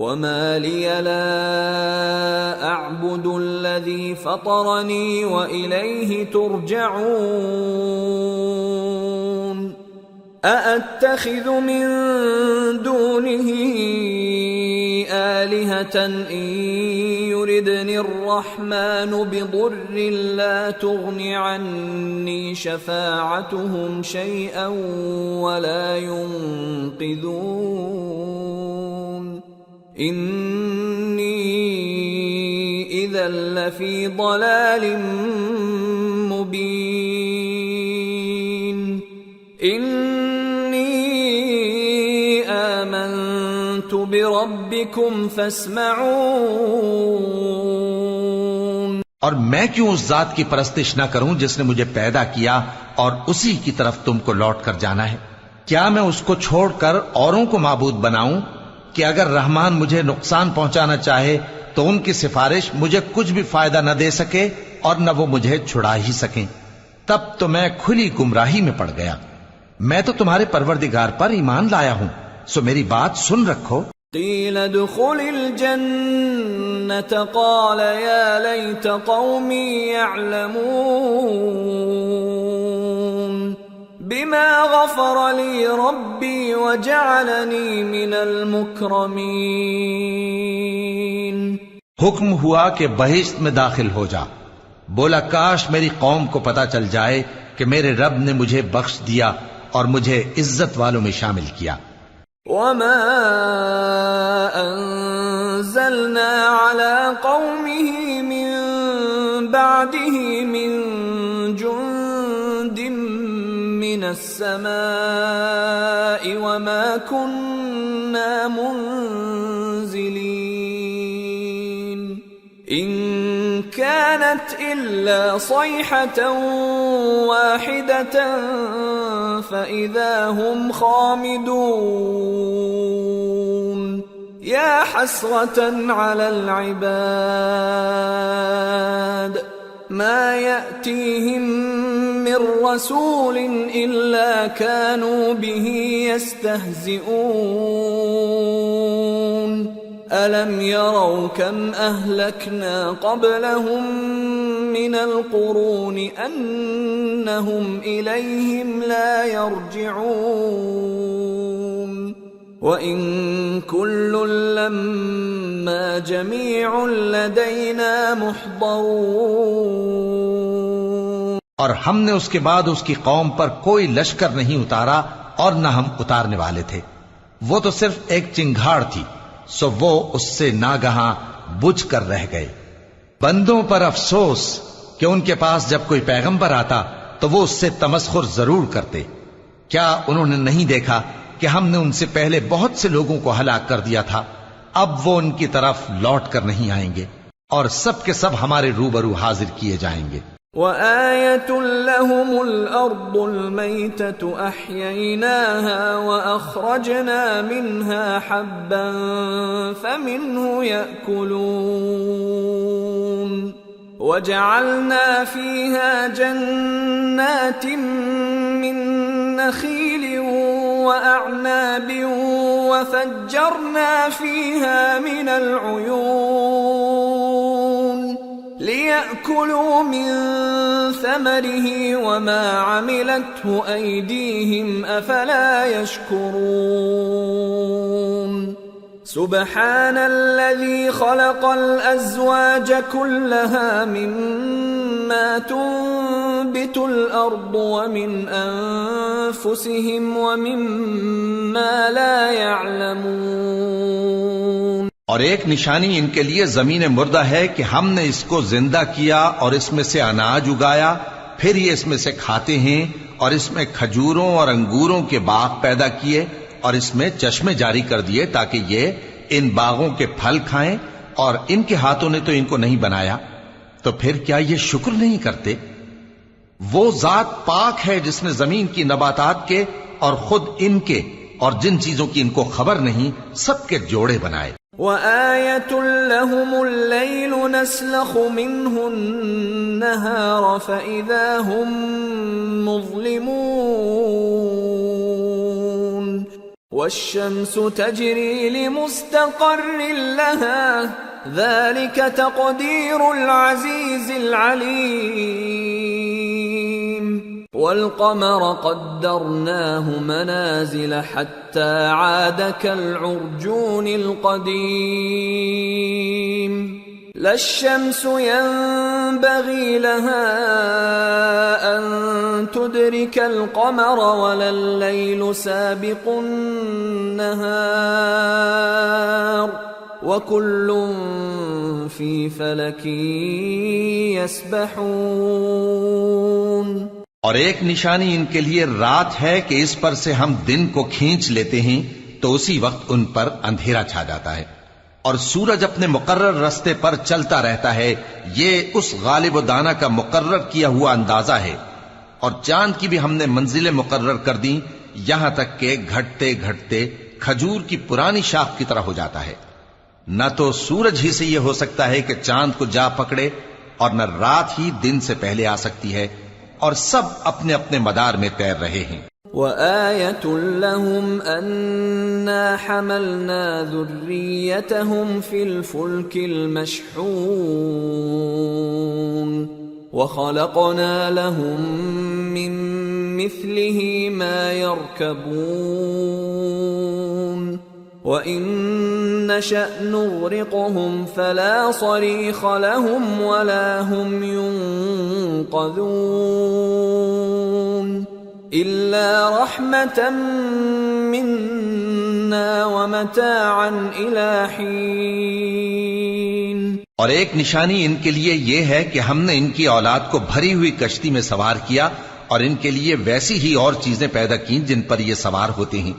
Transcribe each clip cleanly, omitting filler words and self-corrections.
وما لي لا أعبد الذي فطرني وإليه ترجعون أأتخذ من دونه آلهة إن يردني الرحمن بضر لا تغن عني شفاعتهم شيئا ولا ينقذون إني إذا لفي ضلال مبين آمنت بربكم فاسمعون۔ اور میں کیوں اس ذات کی پرستش نہ کروں جس نے مجھے پیدا کیا اور اسی کی طرف تم کو لوٹ کر جانا ہے؟ کیا میں اس کو چھوڑ کر اوروں کو معبود بناؤں کہ اگر رحمان مجھے نقصان پہنچانا چاہے تو ان کی سفارش مجھے کچھ بھی فائدہ نہ دے سکے اور نہ وہ مجھے چھڑا ہی سکیں؟ تب تو میں کھلی گمراہی میں پڑ گیا۔ میں تو تمہارے پروردگار پر ایمان لایا ہوں، سو میری بات سن رکھو۔ قیل ادخل الجنة قال یا لیت قومی یعلمون بما غفر لی ربی وجعلنی من المکرمین۔ حکم ہوا کہ بہشت میں داخل ہو جا۔ بولا کاش میری قوم کو پتا چل جائے کہ میرے رب نے مجھے بخش دیا اور مجھے عزت والوں میں شامل کیا۔ وما انزلنا على قومه من بعده من جند من السماء وما كنا منزلين إن كانت إلا صيحة واحدة فإذا هم خامدون يا حسرة على العباد ما يأتيهم من رسول إلا كانوا به يستهزئون ألم يروا كم أهلكنا قبلهم من القرون أنهم إليهم لا يرجعون وإن كل لما جميع لدينا محضرون۔ اور ہم نے اس کے بعد اس کی قوم پر کوئی لشکر نہیں اتارا اور نہ ہم اتارنے والے تھے، وہ تو صرف ایک چنگھاڑ تھی، سو وہ اس سے ناگہاں بجھ کر رہ گئے۔ بندوں پر افسوس کہ ان کے پاس جب کوئی پیغمبر آتا تو وہ اس سے تمسخر ضرور کرتے۔ کیا انہوں نے نہیں دیکھا کہ ہم نے ان سے پہلے بہت سے لوگوں کو ہلاک کر دیا تھا؟ اب وہ ان کی طرف لوٹ کر نہیں آئیں گے اور سب کے سب ہمارے روبرو حاضر کیے جائیں گے۔ وآية لهم الأرض الميتة أحييناها وأخرجنا منها حبا فمنه يأكلون وجعلنا فيها جنات من نخيل وأعناب وفجرنا فيها من العيون ليأكلوا من ثمره وما عملته أيديهم أفلا يشكرون سبحان الذي خلق الأزواج كلها مما تنبت الأرض ومن أنفسهم ومما لا يعلمون۔ اور ایک نشانی ان کے لیے زمین مردہ ہے کہ ہم نے اس کو زندہ کیا اور اس میں سے اناج اگایا، پھر یہ اس میں سے کھاتے ہیں، اور اس میں کھجوروں اور انگوروں کے باغ پیدا کیے اور اس میں چشمے جاری کر دیے تاکہ یہ ان باغوں کے پھل کھائیں، اور ان کے ہاتھوں نے تو ان کو نہیں بنایا، تو پھر کیا یہ شکر نہیں کرتے؟ وہ ذات پاک ہے جس نے زمین کی نباتات کے اور خود ان کے اور جن چیزوں کی ان کو خبر نہیں سب کے جوڑے بنائے۔ وآية لهم الليل نسلخ منه النهار فإذا هم مظلمون والشمس تجري لمستقر لها ذلك تقدير العزيز العليم والقمر قدرناه منازل حتى عاد كالعرجون القديم لا الشمس ينبغي لها أن تدرك القمر ولا الليل سابق النهار وكل في فلك يسبحون اور ایک نشانی ان کے لیے رات ہے کہ اس پر سے ہم دن کو کھینچ لیتے ہیں تو اسی وقت ان پر اندھیرا چھا جاتا ہے، اور سورج اپنے مقرر راستے پر چلتا رہتا ہے، یہ اس غالب و دانا کا مقرر کیا ہوا اندازہ ہے، اور چاند کی بھی ہم نے منزلیں مقرر کر دیں یہاں تک کہ گھٹتے گھٹتے کھجور کی پرانی شاخ کی طرح ہو جاتا ہے۔ نہ تو سورج ہی سے یہ ہو سکتا ہے کہ چاند کو جا پکڑے، اور نہ رات ہی دن سے پہلے آ سکتی ہے، اور سب اپنے اپنے مدار میں تیر رہے ہیں۔ وآية لهم أنا حملنا ذريتهم في الفلك المشحون وخلقنا لهم من مثله ما يركبون وإن نشأ نغرقهم فلا صريخ لهم ولا هم ينقذون إلا رحمة منا ومتاعا إلى حين۔ اور ایک نشانی ان کے لیے یہ ہے کہ ہم نے ان کی اولاد کو بھری ہوئی کشتی میں سوار کیا اور ان کے لیے ویسی ہی اور چیزیں پیدا کی جن پر یہ سوار ہوتے ہیں،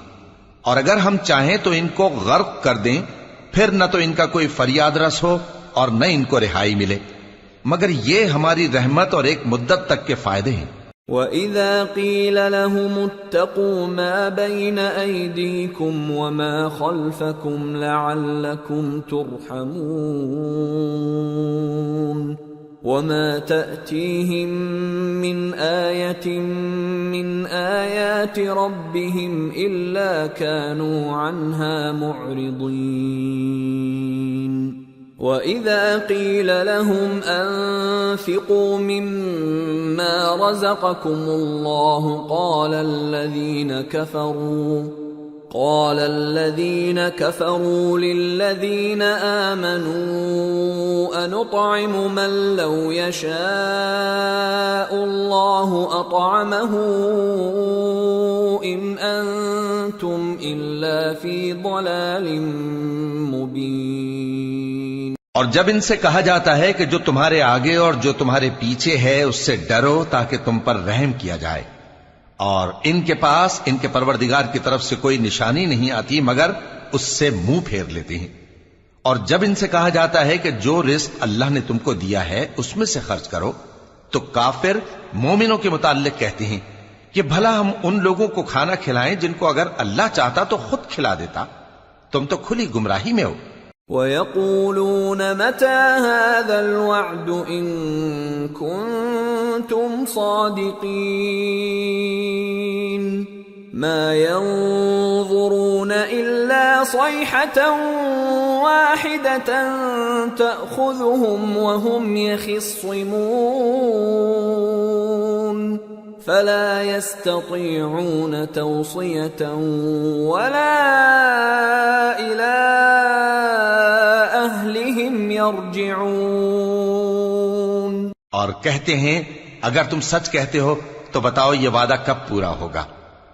اور اگر ہم چاہیں تو ان کو غرق کر دیں، پھر نہ تو ان کا کوئی فریاد رس ہو اور نہ ان کو رہائی ملے، مگر یہ ہماری رحمت اور ایک مدت تک کے فائدے ہیں۔ وَإِذَا قِيلَ لَهُمُ اتَّقُوا مَا بَيْنَ أَيْدِيكُمْ وَمَا خَلْفَكُمْ لَعَلَّكُمْ تُرْحَمُونَ وَمَا تَأْتِيهِمْ مِنْ آيَةٍ مِنْ آيَاتِ رَبِّهِمْ إِلَّا كَانُوا عَنْهَا مُعْرِضِينَ وَإِذَا قِيلَ لَهُمْ أَنفِقُوا مِمَّا رَزَقَكُمُ اللَّهُ قَالَ الَّذِينَ كَفَرُوا لِلَّذِينَ آمَنُوا أَنُطْعِمُ مَن لَّوْ يَشَاءُ اللَّهُ أَطْعَمَهُ إِنْ أَنتُمْ إِلَّا فِي ضَلَالٍ مُّبِينٍ۔ اور جب ان سے کہا جاتا ہے کہ جو تمہارے آگے اور جو تمہارے پیچھے ہے اس سے ڈرو تاکہ تم پر رحم کیا جائے، اور ان کے پاس ان کے پروردگار کی طرف سے کوئی نشانی نہیں آتی مگر اس سے منہ پھیر لیتے ہیں، اور جب ان سے کہا جاتا ہے کہ جو رزق اللہ نے تم کو دیا ہے اس میں سے خرچ کرو، تو کافر مومنوں کے متعلق کہتے ہیں کہ بھلا ہم ان لوگوں کو کھانا کھلائیں جن کو اگر اللہ چاہتا تو خود کھلا دیتا، تم تو کھلی گمراہی میں ہو۔ وَيَقُولُونَ مَتَى هَذَا الْوَعْدُ إِن كُنتُمْ صَادِقِينَ مَا يَنظُرُونَ إِلَّا صَيْحَةً وَاحِدَةً تَأْخُذُهُمْ وَهُمْ يَخِصِّمُونَ فَلَا يَسْتَطِيعُونَ تَوْصِيَةً وَلَا إِلَىٰ أَهْلِهِمْ يَرْجِعُونَ۔ اور کہتے ہیں اگر تم سچ کہتے ہو تو بتاؤ یہ وعدہ کب پورا ہوگا؟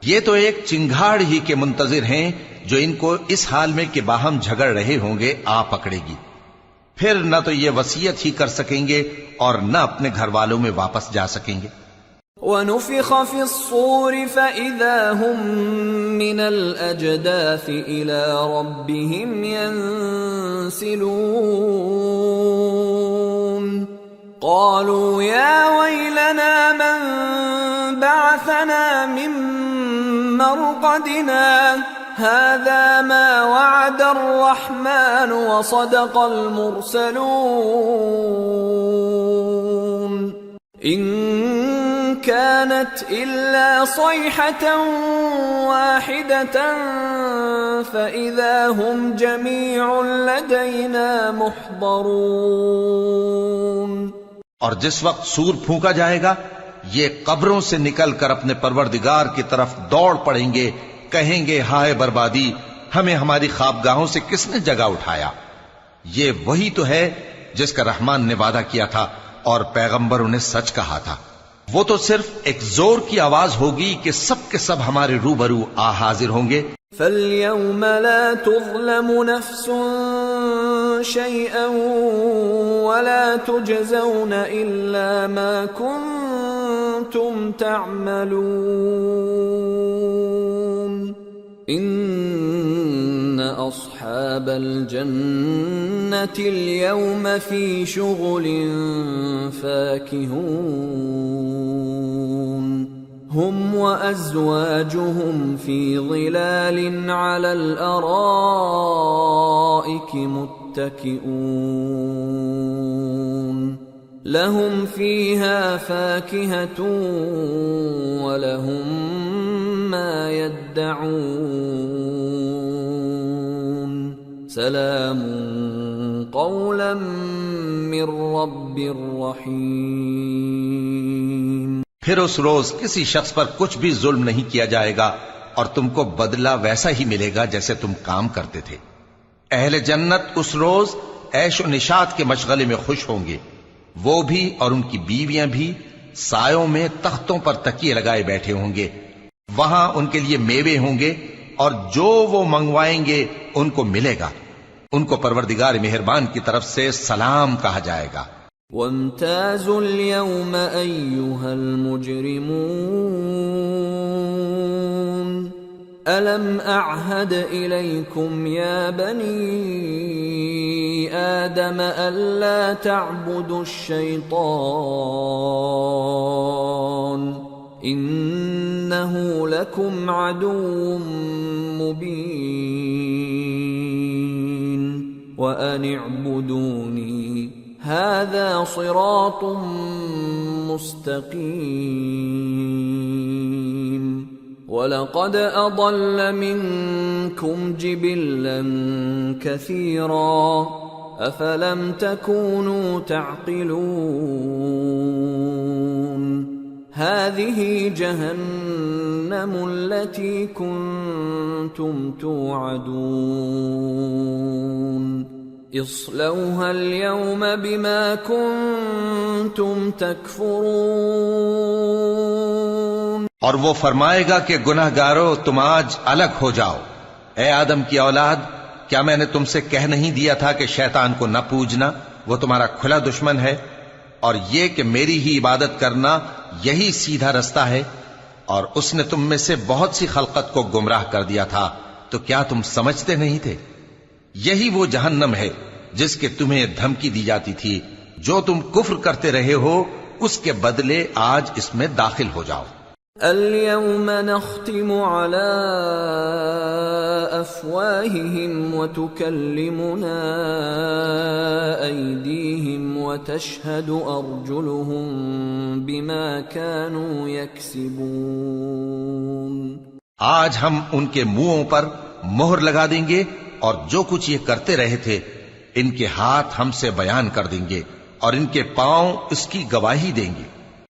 یہ تو ایک چنگھاڑ ہی کے منتظر ہیں جو ان کو اس حال میں کہ باہم جھگڑ رہے ہوں گے آ پکڑے گی، پھر نہ تو یہ وصیت ہی کر سکیں گے اور نہ اپنے گھر والوں میں واپس جا سکیں گے۔ وَنُفِخَ فِي الصُّورِ فَإِذَا هُم مِّنَ الْأَجْدَاثِ إِلَىٰ رَبِّهِمْ يَنسِلُونَ قَالُوا يَا وَيْلَنَا مَن بَعَثَنَا مِن مَّرْقَدِنَا هَٰذَا مَا وَعَدَ الرَّحْمَٰنُ وَصَدَقَ الْمُرْسَلُونَ إِن كانت إلا صيحة واحدة فإذا هم جميع لدينا محضرون۔ اور جس وقت سور پھونکا جائے گا یہ قبروں سے نکل کر اپنے پروردگار کی طرف دوڑ پڑیں گے، کہیں گے ہائے بربادی، ہمیں ہماری خوابگاہوں سے کس نے جگہ اٹھایا۔ یہ وہی تو ہے جس کا رحمان نے وعدہ کیا تھا اور پیغمبروں نے سچ کہا تھا۔ وہ تو صرف ایک زور کی آواز ہوگی کہ سب کے سب ہمارے روبرو آ حاضر ہوں گے۔ فَالْيَوْمَ لَا تُظْلَمُ نَفْسٌ شَيْئًا وَلَا تُجْزَوْنَ إِلَّا مَا كُنتُمْ تَعْمَلُونَ إِنَّ أَصْحَابَ الْجَنَّةِ الْيَوْمَ فِي شُغُلٍ فَاكِهُونَ هُمْ وَأَزْوَاجُهُمْ فِي ظِلَالٍ عَلَى الْأَرَائِكِ مُتَّكِئُونَ لَهُمْ فِيهَا فَاكِهَةٌ وَلَهُمْ مَا يَدَّعُونَ سَلَامٌ قَوْلًا مِّن رَّبٍّ رَّحِيمٍ۔ پھر اس روز کسی شخص پر کچھ بھی ظلم نہیں کیا جائے گا اور تم کو بدلہ ویسا ہی ملے گا جیسے تم کام کرتے تھے۔ اہل جنت اس روز عیش و نشاط کے مشغلے میں خوش ہوں گے، وہ بھی اور ان کی بیویاں بھی سایوں میں تختوں پر تکیے لگائے بیٹھے ہوں گے۔ وہاں ان کے لیے میوے ہوں گے اور جو وہ منگوائیں گے ان کو ملے گا۔ ان کو پروردگار مہربان کی طرف سے سلام کہا جائے گا۔ وَامْتَازُوا الْيَوْمَ أَيُّهَا الْمُجْرِمُونَ أَلَمْ أَعْهَدْ إِلَيْكُمْ يَا بَنِي آدَمَ أَلَّا تَعْبُدُوا الشَّيْطَانَ إِنَّهُ لَكُمْ عَدُوٌّ مُّبِينٌ وَأَنِ اعْبُدُونِي هَذَا صِرَاطٌ مُّسْتَقِيمٌ وَلَقَدْ أَضَلَّ مِنكُمْ جِبِلًّا كَثِيرًا أَفَلَمْ تَكُونُوا تَعْقِلُونَ هَذِهِ جَهَنَّمُ الَّتِي كُنتُمْ تُوعَدُونَ اصلوها اليوم بما كنتم تكفرون۔ اور وہ فرمائے گا کہ گناہ گارو تم آج الگ ہو جاؤ۔ اے آدم کی اولاد، کیا میں نے تم سے کہہ نہیں دیا تھا کہ شیطان کو نہ پوجنا، وہ تمہارا کھلا دشمن ہے، اور یہ کہ میری ہی عبادت کرنا یہی سیدھا رستہ ہے، اور اس نے تم میں سے بہت سی خلقت کو گمراہ کر دیا تھا، تو کیا تم سمجھتے نہیں تھے؟ یہی وہ جہنم ہے جس کے تمہیں دھمکی دی جاتی تھی، جو تم کفر کرتے رہے ہو اس کے بدلے آج اس میں داخل ہو جاؤ۔ اليوم نختم على أفواههم وتكلمنا أيديهم وتشهد أرجلهم بما كانوا يكسبون۔ آج ہم ان کے منہوں پر مہر لگا دیں گے اور جو کچھ یہ کرتے رہے تھے ان کے ہاتھ ہم سے بیان کر دیں گے اور ان کے پاؤں اس کی گواہی دیں گے۔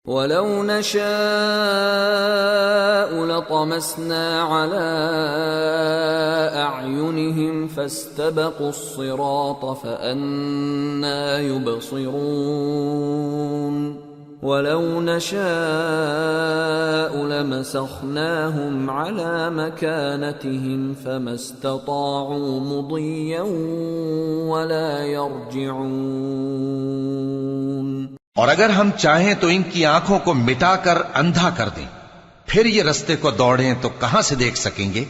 وَلَوْ نَشَاءُ لَطَمَسْنَا عَلَىٰ أَعْيُنِهِمْ فَاسْتَبَقُوا الصِّرَاطَ فَأَنَّىٰ يُبْصِرُونَ وَلَوْ نَشَاءُ لَمَسَخْنَاهُمْ عَلَىٰ مَكَانَتِهِمْ فَمَا اسْتَطَاعُوا مُضِيًّا وَلَا يَرْجِعُونَ۔ اور اگر ہم چاہیں تو ان کی آنکھوں کو مٹا کر اندھا کر دیں، پھر یہ رستے کو دوڑیں تو کہاں سے دیکھ سکیں گے؟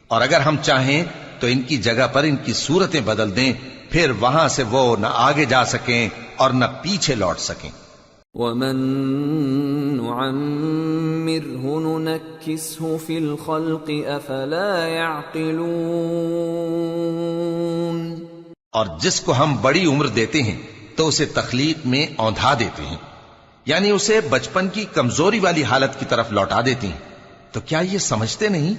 اور اگر ہم چاہیں تو ان کی جگہ پر ان کی صورتیں بدل دیں، پھر وہاں سے وہ نہ آگے جا سکیں اور نہ پیچھے لوٹ سکیں۔ وَمَن نُّعَمِّرْهُ نُنَكِّسْهُ فِي الْخَلْقِ أَفَلَا يَعْقِلُونَ۔ اور جس کو ہم بڑی عمر دیتے ہیں تو اسے تخلیق میں اوندھا دیتے ہیں، یعنی اسے بچپن کی کمزوری والی حالت کی طرف لوٹا دیتی ہیں. تو کیا یہ سمجھتے نہیں؟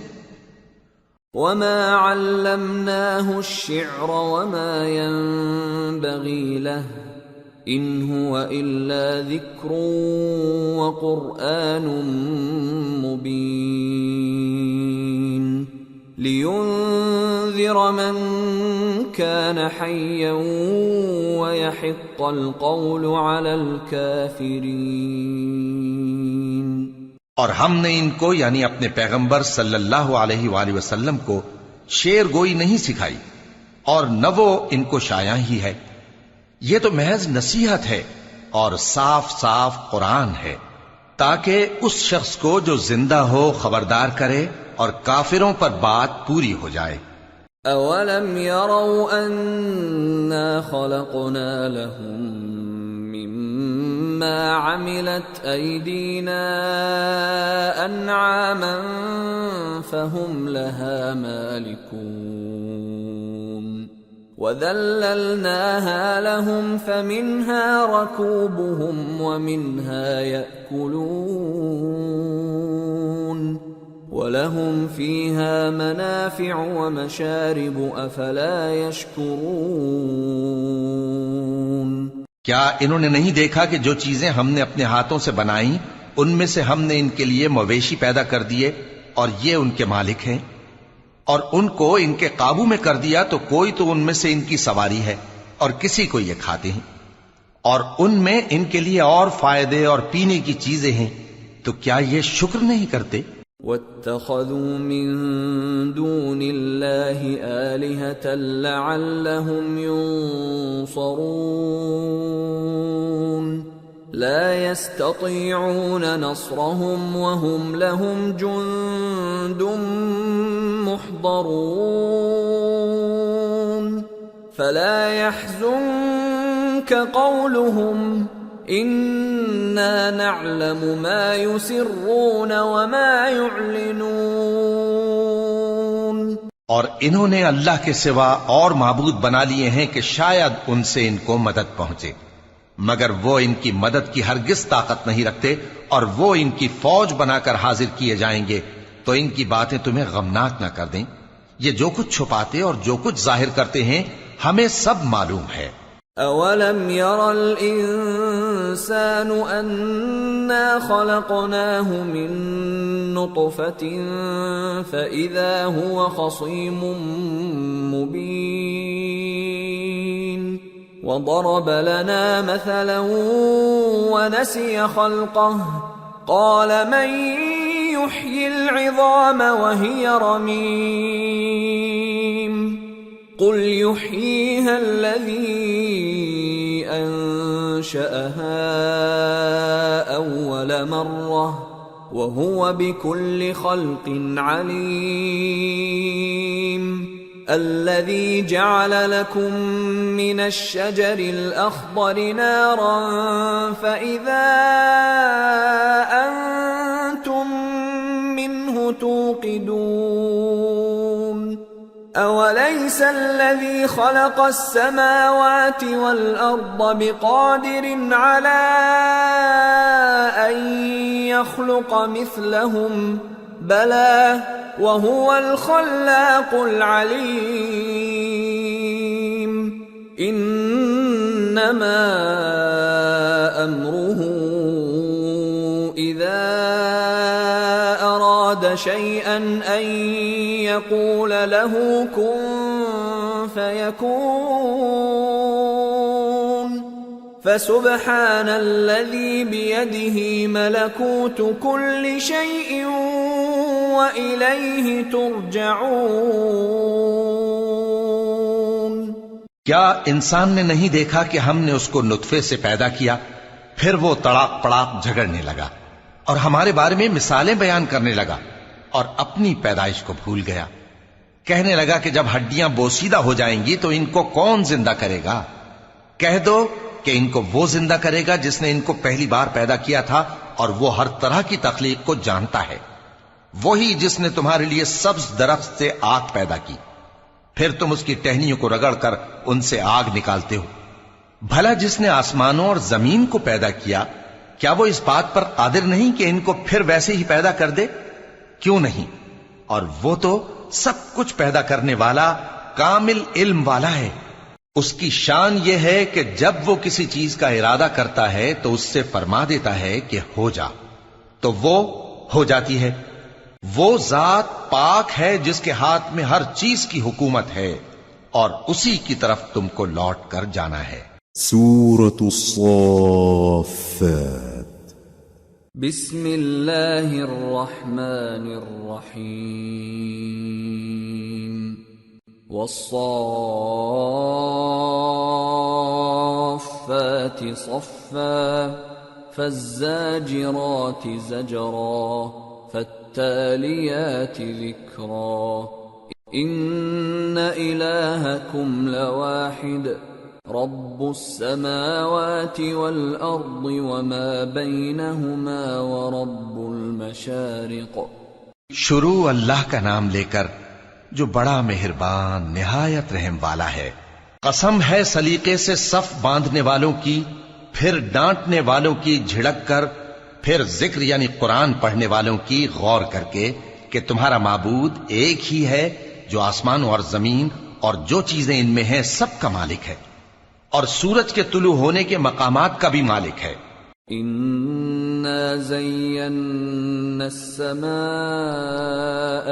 وما علمناه الشعر وما ينبغي له ان هو الا ذكر وقرآن مبين لينذر من كان حيا ويحق القول على الكافرين. اور ہم نے ان کو یعنی اپنے پیغمبر صلی اللہ علیہ وآلہ وسلم کو شعر گوئی نہیں سکھائی اور نہ وہ ان کو شایع ہی ہے. یہ تو محض نصیحت ہے اور صاف صاف قرآن ہے تاکہ اس شخص کو جو زندہ ہو خبردار کرے اور کافروں پر بات پوری ہو جائے. اولم يروا انا خلقنا لهم مما عملت ايدينا انعاما فهم لها مالكون وذللناها لهم فمنها ركوبهم ومنها يأكلون وَلَهُمْ فِيهَا مَنَافِعُ وَمَشَارِبُ أَفَلَا يَشْكُرُونَ. کیا انہوں نے نہیں دیکھا کہ جو چیزیں ہم نے اپنے ہاتھوں سے بنائیں ان میں سے ہم نے ان کے لیے مویشی پیدا کر دیے اور یہ ان کے مالک ہیں، اور ان کو ان کے قابو میں کر دیا تو کوئی تو ان میں سے ان کی سواری ہے اور کسی کو یہ کھاتے ہیں، اور ان میں ان کے لیے اور فائدے اور پینے کی چیزیں ہیں، تو کیا یہ شکر نہیں کرتے؟ وَاتَّخَذُوا مِن دُونِ اللَّهِ آلِهَةً لَعَلَّهُمْ يُنصَرُونَ لَا يَسْتَطِيعُونَ نَصْرَهُمْ وَهُمْ لَهُمْ جُندٌ مُحْضَرُونَ فَلَا يَحْزُنكَ قَوْلُهُمْ اِنَّا نَعْلَمُ مَا يُسِرُّونَ وَمَا يُعْلِنُونَ. اور انہوں نے اللہ کے سوا اور معبود بنا لیے ہیں کہ شاید ان سے ان کو مدد پہنچے، مگر وہ ان کی مدد کی ہرگز طاقت نہیں رکھتے، اور وہ ان کی فوج بنا کر حاضر کیے جائیں گے تو ان کی باتیں تمہیں غمناک نہ کر دیں. یہ جو کچھ چھپاتے اور جو کچھ ظاہر کرتے ہیں ہمیں سب معلوم ہے. اولم ير الانسان انا خلقناه من نطفة فاذا هو خصيم مبين وضرب لنا مثلا ونسي خلقه قال من يحيي العظام وهي رميم قل يحييها الذي أنشأها أول مرة وهو بكل خلق عليم الذي جعل لكم من الشجر الأخضر نارا فإذا أنتم منه توقدون أوليس الذي خلق السماوات والأرض بقادر على أن يخلق مثلهم بلى وهو الخلاق العليم إنما أمره إذا أراد شيئا أن يقول له كن فيكون فسبحان الذي بيده ملكوت كل شيء وإليه ترجعون. کیا انسان نے نہیں دیکھا کہ ہم نے اس کو نطفے سے پیدا کیا، پھر وہ تڑاک پڑاک جھگڑنے لگا اور ہمارے بارے میں مثالیں بیان کرنے لگا اور اپنی پیدائش کو بھول گیا. کہنے لگا کہ جب ہڈیاں بوسیدہ ہو جائیں گی تو ان کو کون زندہ کرے گا؟ کہہ دو کہ ان کو وہ زندہ کرے گا جس نے ان کو پہلی بار پیدا کیا تھا، اور وہ ہر طرح کی تخلیق کو جانتا ہے. وہی جس نے تمہارے لیے سبز درخت سے آگ پیدا کی، پھر تم اس کی ٹہنیوں کو رگڑ کر ان سے آگ نکالتے ہو. بھلا جس نے آسمانوں اور زمین کو پیدا کیا کیا وہ اس بات پر قادر نہیں کہ ان کو پھر ویسے ہی پیدا کر دے؟ کیوں نہیں؟ اور وہ تو سب کچھ پیدا کرنے والا کامل علم والا ہے۔ اس کی شان یہ ہے کہ جب وہ کسی چیز کا ارادہ کرتا ہے تو اس سے فرما دیتا ہے کہ ہو جا، تو وہ ہو جاتی ہے۔ وہ ذات پاک ہے جس کے ہاتھ میں ہر چیز کی حکومت ہے، اور اسی کی طرف تم کو لوٹ کر جانا ہے۔ سورة الصافات بسم اللہ الرحمن الرحیم والصافات صفا فالزاجرات زجرا فالتاليات ذكرا إن إلهكم لواحد رب السماوات والأرض وما بينهما ورب المشارق۔ شروع اللہ کا نام لے کر جو بڑا مہربان نہایت رحم والا ہے۔ قسم ہے سلیقے سے صف باندھنے والوں کی، پھر ڈانٹنے والوں کی جھڑک کر، پھر ذکر یعنی قرآن پڑھنے والوں کی غور کر کے کہ تمہارا معبود ایک ہی ہے جو آسمانوں اور زمین اور جو چیزیں ان میں ہیں سب کا مالک ہے، اور سورج کے طلوع ہونے کے مقامات کا بھی مالک ہے۔ إنا زينا السماء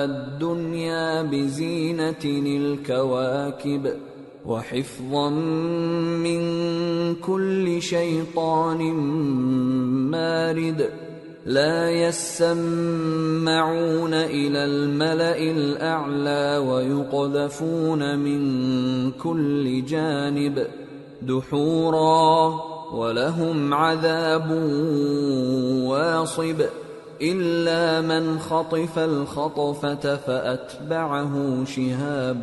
الدنيا بزينة الكواكب وحفظا من كل شيطان مارد لا يسمعون إلى الملأ الأعلى ويقذفون من كل جانب دحورا ولهم عذاب واصب إلا من خطف الخطفة فأتبعه شهاب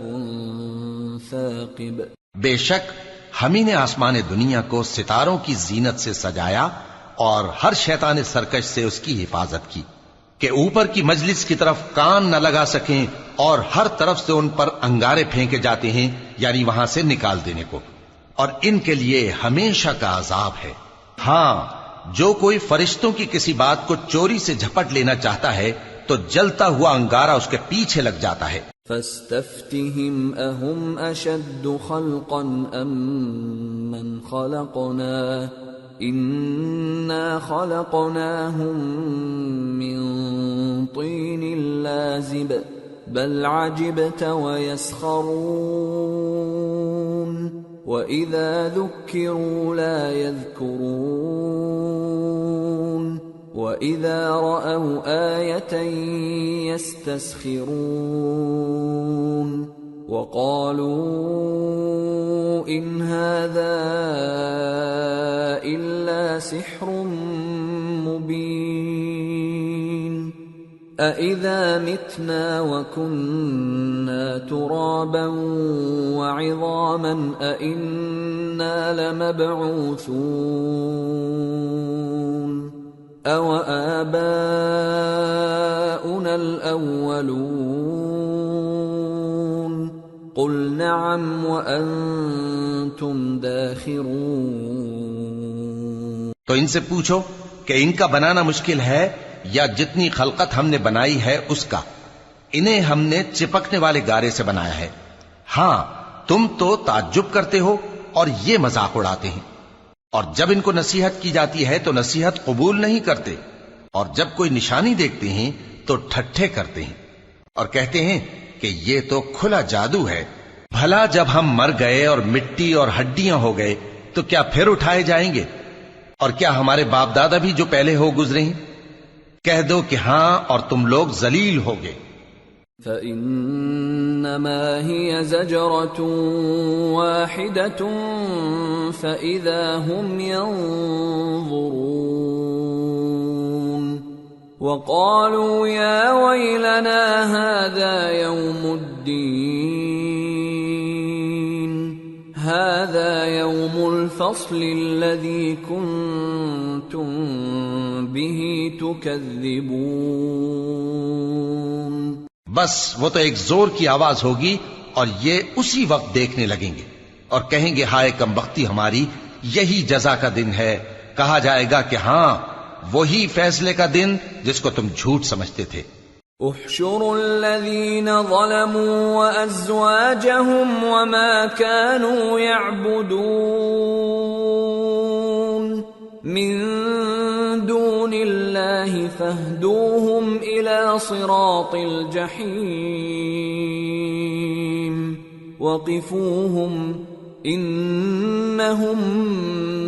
ثاقب۔ بے شک ہم ہی نے آسمان دنیا کو ستاروں کی زینت سے سجایا اور ہر شیطان سرکش سے اس کی حفاظت کی کہ اوپر کی مجلس کی طرف کان نہ لگا سکیں، اور ہر طرف سے ان پر انگارے پھینکے جاتے ہیں یعنی وہاں سے نکال دینے کو، اور ان کے لیے ہمیشہ کا عذاب ہے۔ ہاں، جو کوئی فرشتوں کی کسی بات کو چوری سے جھپٹ لینا چاہتا ہے تو جلتا ہوا انگارہ اس کے پیچھے لگ جاتا ہے۔ فاستفتهم أهم أشد خلقا أم من خلقنا إنا خلقناهم من طين لازب بل عجبت ويسخرون وإذا ذكروا لا يذكرون وَإِذَا رَأَوْا آيَةً يَسْتَسْخِرُونَ وَقَالُوا إِنْ هَذَا إِلَّا سِحْرٌ مُبِينٌ أَإِذَا مِتْنَا وَكُنَّا تُرَابًا وَعِظَامًا أَإِنَّا لَمَبْعُوثُونَ أَوَآبَاؤُنَا الْأَوَّلُونَ قُلْ نَعَمْ وَأَنْتُمْ دَاخِرُونَ۔ تو ان سے پوچھو کہ ان کا بنانا مشکل ہے یا جتنی خلقت ہم نے بنائی ہے اس کا؟ انہیں ہم نے چپکنے والے گارے سے بنایا ہے۔ ہاں، تم تو تعجب کرتے ہو اور یہ مذاق اڑاتے ہیں، اور جب ان کو نصیحت کی جاتی ہے تو نصیحت قبول نہیں کرتے، اور جب کوئی نشانی دیکھتے ہیں تو ٹھٹھے کرتے ہیں اور کہتے ہیں کہ یہ تو کھلا جادو ہے۔ بھلا جب ہم مر گئے اور مٹی اور ہڈیاں ہو گئے تو کیا پھر اٹھائے جائیں گے؟ اور کیا ہمارے باپ دادا بھی جو پہلے ہو گزرے ہیں؟ کہہ دو کہ ہاں، اور تم لوگ ذلیل ہوگے۔ فَإِنَّمَا هِيَ زَجْرَةٌ وَاحِدَةٌ فَإِذَا هُمْ يَنظُرُونَ وَقَالُوا يَا وَيْلَنَا هَذَا يَوْمُ الدِّينِ هَذَا يَوْمُ الْفَصْلِ الَّذِي كُنْتُمْ بِهِ تُكَذِّبُونَ۔ بس وہ تو ایک زور کی آواز ہوگی اور یہ اسی وقت دیکھنے لگیں گے اور کہیں گے ہائے کم بختی ہماری، یہی جزا کا دن ہے۔ کہا جائے گا کہ ہاں، وہی فیصلے کا دن جس کو تم جھوٹ سمجھتے تھے۔ احشروا الذين ظلموا وأزواجهم وما كانوا يعبدون من دون الله فاهدوهم إلى صراط الجحيم وقفوهم إنهم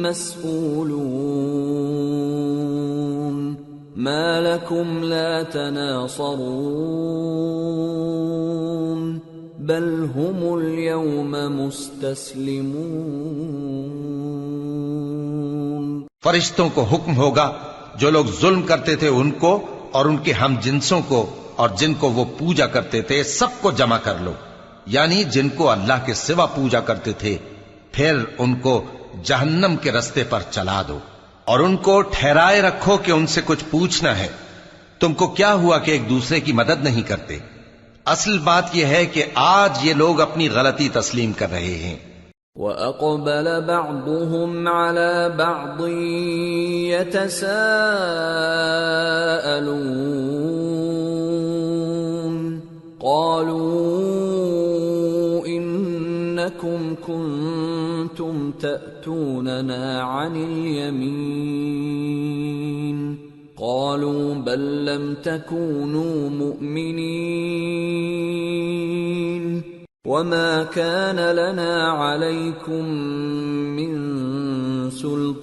مسئولون ما لكم لا تناصرون بل هم اليوم مستسلمون۔ فرشتوں کو حکم ہوگا جو لوگ ظلم کرتے تھے ان کو اور ان کے ہم جنسوں کو اور جن کو وہ پوجا کرتے تھے سب کو جمع کر لو، یعنی جن کو اللہ کے سوا پوجا کرتے تھے، پھر ان کو جہنم کے رستے پر چلا دو اور ان کو ٹھہرائے رکھو کہ ان سے کچھ پوچھنا ہے۔ تم کو کیا ہوا کہ ایک دوسرے کی مدد نہیں کرتے؟ اصل بات یہ ہے کہ آج یہ لوگ اپنی غلطی تسلیم کر رہے ہیں۔ وَأَقْبَلَ بَعْضُهُمْ عَلَى بَعْضٍ يَتَسَاءَلُونَ قَالُوا إِنَّكُمْ كُنتُمْ تَأْتُونَنَا عَنِ الْيَمِينِ قالوا بل لم تكونوا مؤمنين وما كان لنا عليكم من سلطان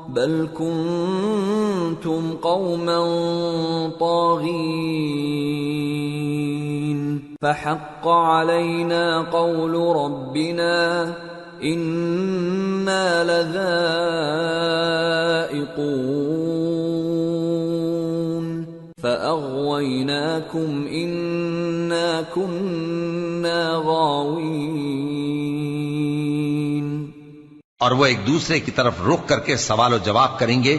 بل كنتم قوما طاغين فحق علينا قول ربنا إنا لذائقون فأغويناكم إنا كنا غاوين۔ اور وہ ایک دوسرے کی طرف رخ کر کے سوال و جواب کریں گے۔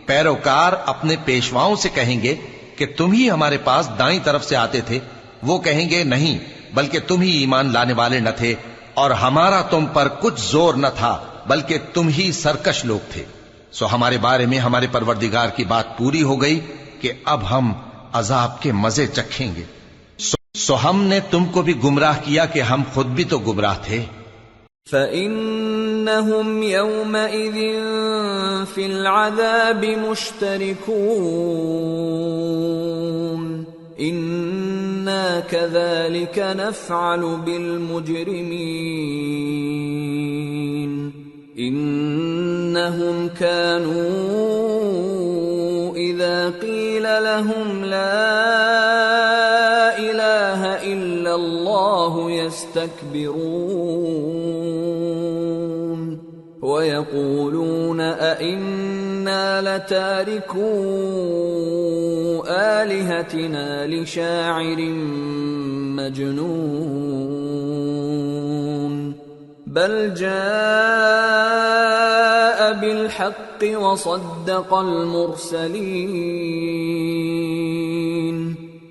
پیروکار اپنے پیشواؤں سے کہیں گے کہ تم ہی ہمارے پاس دائیں طرف سے آتے تھے، وہ کہیں گے نہیں بلکہ تم ہی ایمان لانے والے نہ تھے اور ہمارا تم پر کچھ زور نہ تھا بلکہ تم ہی سرکش لوگ تھے۔ سو ہمارے بارے میں ہمارے پروردگار کی بات پوری ہو گئی کہ اب ہم عذاب کے مزے چکھیں گے۔ سو ہم نے تم کو بھی گمراہ کیا کہ ہم خود بھی تو گمراہ تھے۔ فَإِنَّهُمْ يَوْمَئِذٍ فِي الْعَذَابِ مُشْتَرِكُونَ إِنَّا كَذَلِكَ نَفْعَلُ بِالْمُجْرِمِينَ إِنَّهُمْ كَانُوا إِذَا قِيلَ لَهُمْ لَا إِلَهَ إِلَّا اللَّهُ يَسْتَكْبِرُونَ وَيَقُولُونَ أَإِنَّا لَتَارِكُو آلِهَتِنَا لِشَاعِرٍ مَجْنُونٍ بَلْ جَاءَ بِالْحَقِّ وَصَدَّقَ الْمُرْسَلِينَ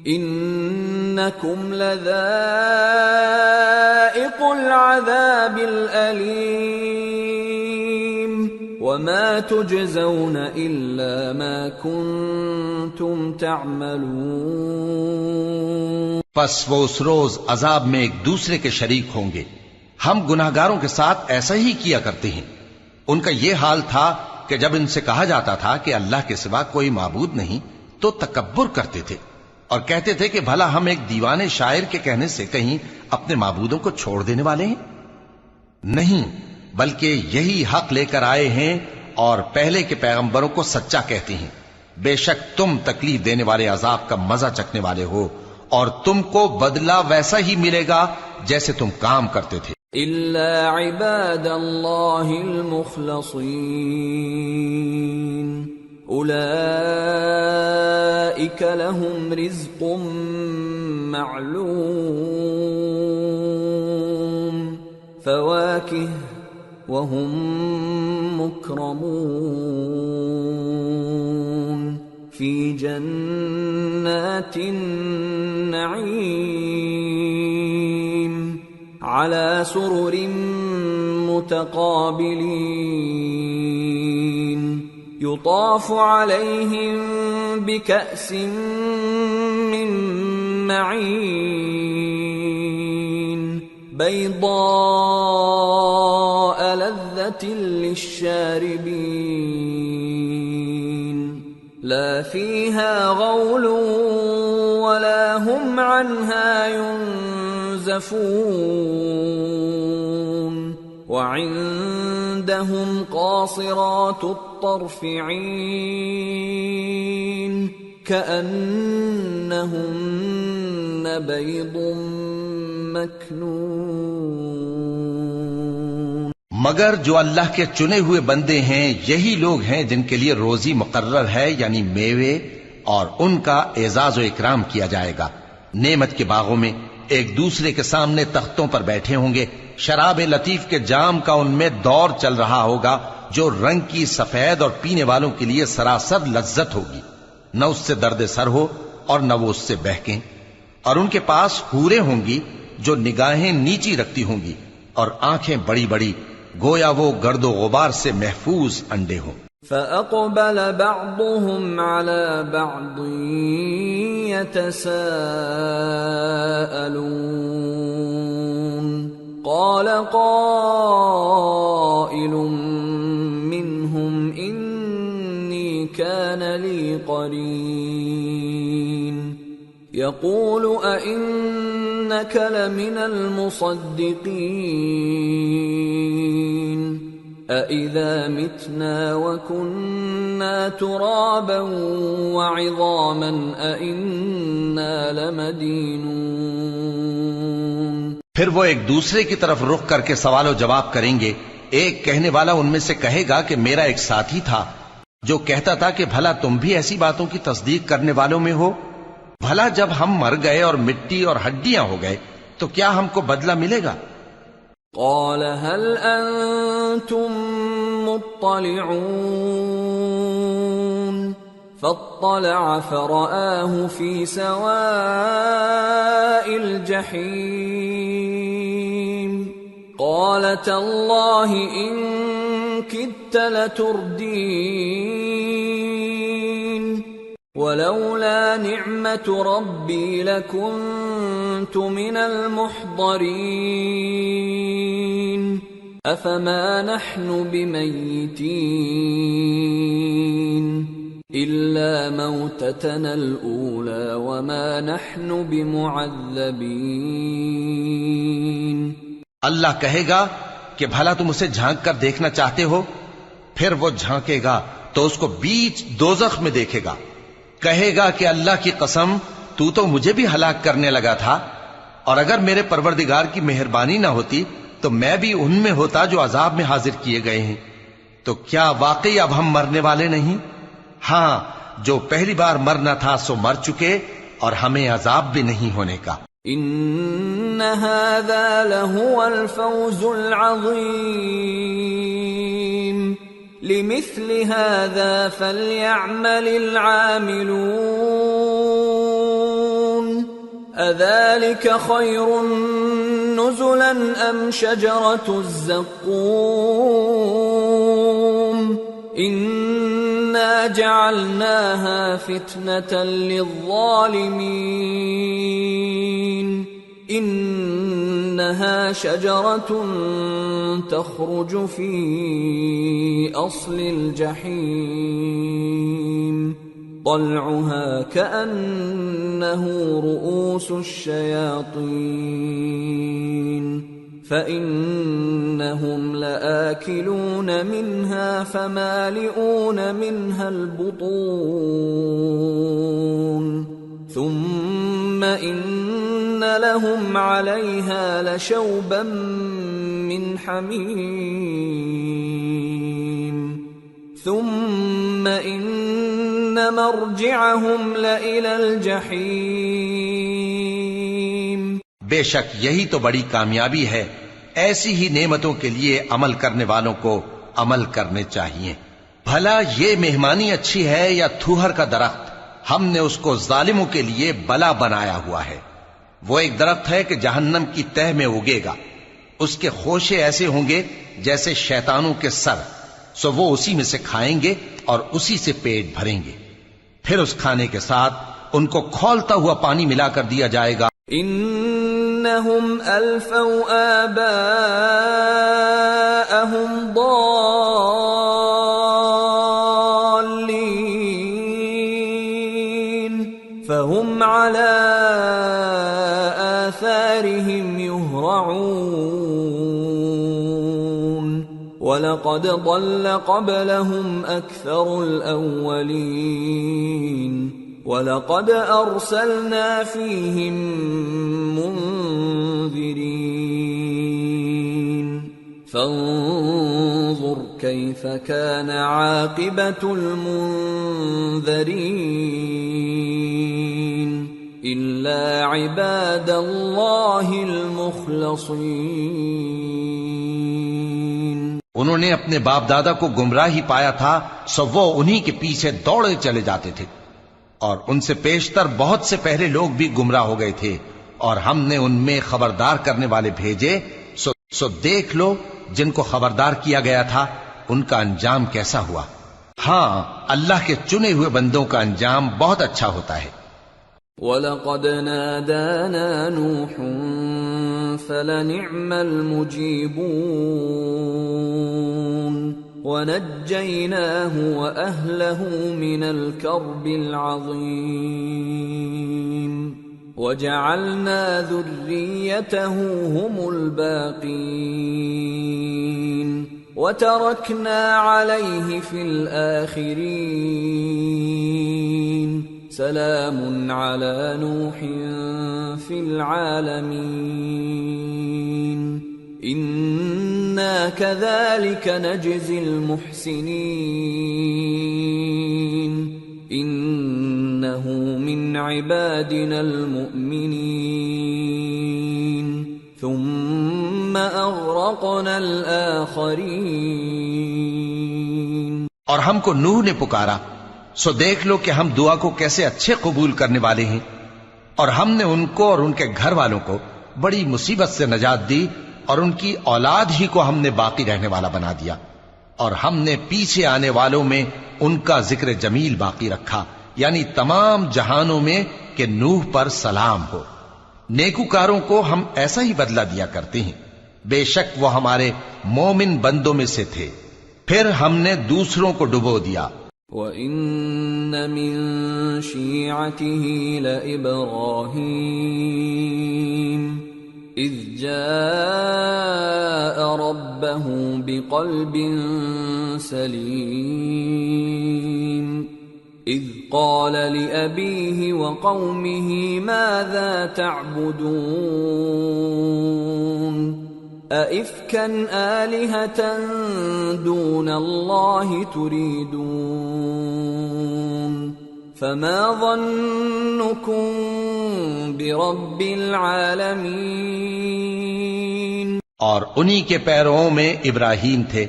إِنَّكُمْ لَذَائِقُو الْعَذَابِ الْأَلِيمِ وَمَا تُجْزَوْنَ إِلَّا مَا كُنتُمْ تَعْمَلُونَ۔ پس وہ اس روز عذاب میں ایک دوسرے کے شریک ہوں گے۔ ہم گناہگاروں کے ساتھ ایسا ہی کیا کرتے ہیں۔ ان کا یہ حال تھا کہ جب ان سے کہا جاتا تھا کہ اللہ کے سوا کوئی معبود نہیں تو تکبر کرتے تھے اور کہتے تھے کہ بھلا ہم ایک دیوانے شاعر کے کہنے سے کہیں اپنے معبودوں کو چھوڑ دینے والے ہیں؟ نہیں، بلکہ یہی حق لے کر آئے ہیں اور پہلے کے پیغمبروں کو سچا کہتے ہیں۔ بے شک تم تکلیف دینے والے عذاب کا مزہ چکھنے والے ہو اور تم کو بدلہ ویسا ہی ملے گا جیسے تم کام کرتے تھے۔ إِلَّا عِبَادَ اللَّهِ الْمُخْلَصِينَ أُولَئِكَ لَهُمْ رِزْقٌ مَّعْلُومٌ فَوَاكِهُ وَهُمْ مُكْرَمُونَ فِي جَنَّاتِ النَّعِيمِ على سرر متقابلين يطاف عليهم بكأس من معين بيضاء لذة للشاربين لا فيها غول ولا هم عنها ينزفون وعندهم قاصرات الطرف عين كأنهن بيض مكنون. مگر جو اللہ کے چنے ہوئے بندے ہیں یہی لوگ ہیں جن کے لیے روزی مقرر ہے، یعنی میوے، اور ان کا اعزاز و اکرام کیا جائے گا. نعمت کے باغوں میں ایک دوسرے کے سامنے تختوں پر بیٹھے ہوں گے. شراب لطیف کے جام کا ان میں دور چل رہا ہوگا جو رنگ کی سفید اور پینے والوں کے لیے سراسر لذت ہوگی. نہ اس سے درد سر ہو اور نہ وہ اس سے بہکیں. اور ان کے پاس حوریں ہوں گی جو نگاہیں نیچی رکھتی ہوں گی اور آنکھیں بڑی بڑی، گویا وہ گرد و غبار سے محفوظ انڈے ہوں. فأقبل بعضهم على بعض يتساءلون قال قائل منهم إني كان لي قرين يقول أئنك لمن المصدقين أَإِذَا مِتْنَا وَكُنَّا تُرَابًا وَعِظَامًا أَإِنَّا لَمَدِينُونَ. پھر وہ ایک دوسرے کی طرف رخ کر کے سوال و جواب کریں گے. ایک کہنے والا ان میں سے کہے گا کہ میرا ایک ساتھی تھا جو کہتا تھا کہ بھلا تم بھی ایسی باتوں کی تصدیق کرنے والوں میں ہو. بھلا جب ہم مر گئے اور مٹی اور ہڈیاں ہو گئے تو کیا ہم کو بدلہ ملے گا؟ قال هل أنتم مطلعون فاطلع فرآه في سواء الجحيم قال تالله إن كدت لتردين ولولا نعمة ربي لكنت من المحضرين أفما نحن بميتين إلا موتتنا الأولى وما نحن بمعذبين. اللہ کہے گا کہ بھلا تم اسے جھانک کر دیکھنا چاہتے ہو؟ پھر وہ جھانکے گا تو اس کو بیچ دوزخ میں دیکھے گا. کہے گا کہ اللہ کی قسم تو مجھے بھی ہلاک کرنے لگا تھا، اور اگر میرے پروردگار کی مہربانی نہ ہوتی تو میں بھی ان میں ہوتا جو عذاب میں حاضر کیے گئے ہیں. تو کیا واقعی اب ہم مرنے والے نہیں؟ ہاں، جو پہلی بار مرنا تھا سو مر چکے اور ہمیں عذاب بھی نہیں ہونے کا. ان هذا لهو الفوز العظيم لمثل هذا فليعمل العاملون أذلك خير نزلا أم شجرة الزقوم إنا جعلناها فتنة للظالمين إنها شجرة تخرج في أصل الجحيم طلعها كأنه رؤوس الشياطين فإنهم لآكلون منها فمالئون منها البطون ثم إن لهم عليها لشوبا من حميم ثم إن مرجعهم لإلى الجحيم. بے شک یہی تو بڑی کامیابی ہے. ایسی ہی نعمتوں کے لیے عمل کرنے والوں کو عمل کرنے چاہیے. بھلا یہ مہمانی اچھی ہے یا تھوہر کا درخت؟ ہم نے اس کو ظالموں کے لیے بلا بنایا ہوا ہے. وہ ایک درخت ہے کہ جہنم کی تہ میں اگے گا. اس کے خوشے ایسے ہوں گے جیسے شیطانوں کے سر، سو وہ اسی میں سے کھائیں گے اور اسی سے پیٹ بھریں گے۔ پھر اس کھانے کے ساتھ ان کو کھولتا ہوا پانی ملا کر دیا جائے گا۔ انہم الفوا آباءہم ضالین فہم علی آثارہم یہرعون وَلَقَدْ ضَلَّ قَبْلَهُمْ أَكْثَرُ الْأَوَّلِينَ وَلَقَدْ أَرْسَلْنَا فِيهِمْ مُنذِرِينَ فَانظُرْ كَيْفَ كَانَ عَاقِبَةُ الْمُنذَرِينَ إِلَّا عِبَادَ اللَّهِ الْمُخْلَصِينَ۔ انہوں نے اپنے باپ دادا کو گمراہی پایا تھا، سو وہ انہی کے پیچھے دوڑے چلے جاتے تھے، اور ان سے پیشتر بہت سے پہلے لوگ بھی گمراہ ہو گئے تھے، اور ہم نے ان میں خبردار کرنے والے بھیجے، سو دیکھ لو جن کو خبردار کیا گیا تھا ان کا انجام کیسا ہوا۔ ہاں، اللہ کے چنے ہوئے بندوں کا انجام بہت اچھا ہوتا ہے۔ وَلَقَدْ نَادَانَا نُوحٌ فَلَنِعْمَ الْمُجِيبُونَ وَنَجَّيْنَاهُ وَأَهْلَهُ مِنَ الْكَرْبِ الْعَظِيمِ وَجَعَلْنَا ذُرِّيَّتَهُ هُمُ الْبَاقِينَ وَتَرَكْنَا عَلَيْهِ فِي الْآخِرِينَ سلام على نوح في العالمين إنا كذلك نجزي المحسنين إنه من عبادنا المؤمنين ثم أغرقنا الآخرين۔ اور ہم کو نوح نے پکارا، سو دیکھ لو کہ ہم دعا کو کیسے اچھے قبول کرنے والے ہیں، اور ہم نے ان کو اور ان کے گھر والوں کو بڑی مصیبت سے نجات دی، اور ان کی اولاد ہی کو ہم نے باقی رہنے والا بنا دیا، اور ہم نے پیچھے آنے والوں میں ان کا ذکر جمیل باقی رکھا، یعنی تمام جہانوں میں کہ نوح پر سلام ہو۔ نیکوکاروں کو ہم ایسا ہی بدلہ دیا کرتے ہیں، بے شک وہ ہمارے مومن بندوں میں سے تھے۔ پھر ہم نے دوسروں کو ڈبو دیا۔ وَإِنَّ مِن شِيعَتِهِ لَإِبْرَاهِيمَ إِذْ جَاءَ رَبَّهُ بِقَلْبٍ سَلِيمٍ إِذْ قَالَ لِأَبِيهِ وَقَوْمِهِ مَاذَا تَعْبُدُونَ أَإِفْكًا آلِهَةً دُونَ اللَّهِ تُرِيدُونَ فَمَا ظَنُّكُمْ بِرَبِّ الْعَالَمِينَ۔ اور انہی کے پیرووں میں ابراہیم تھے،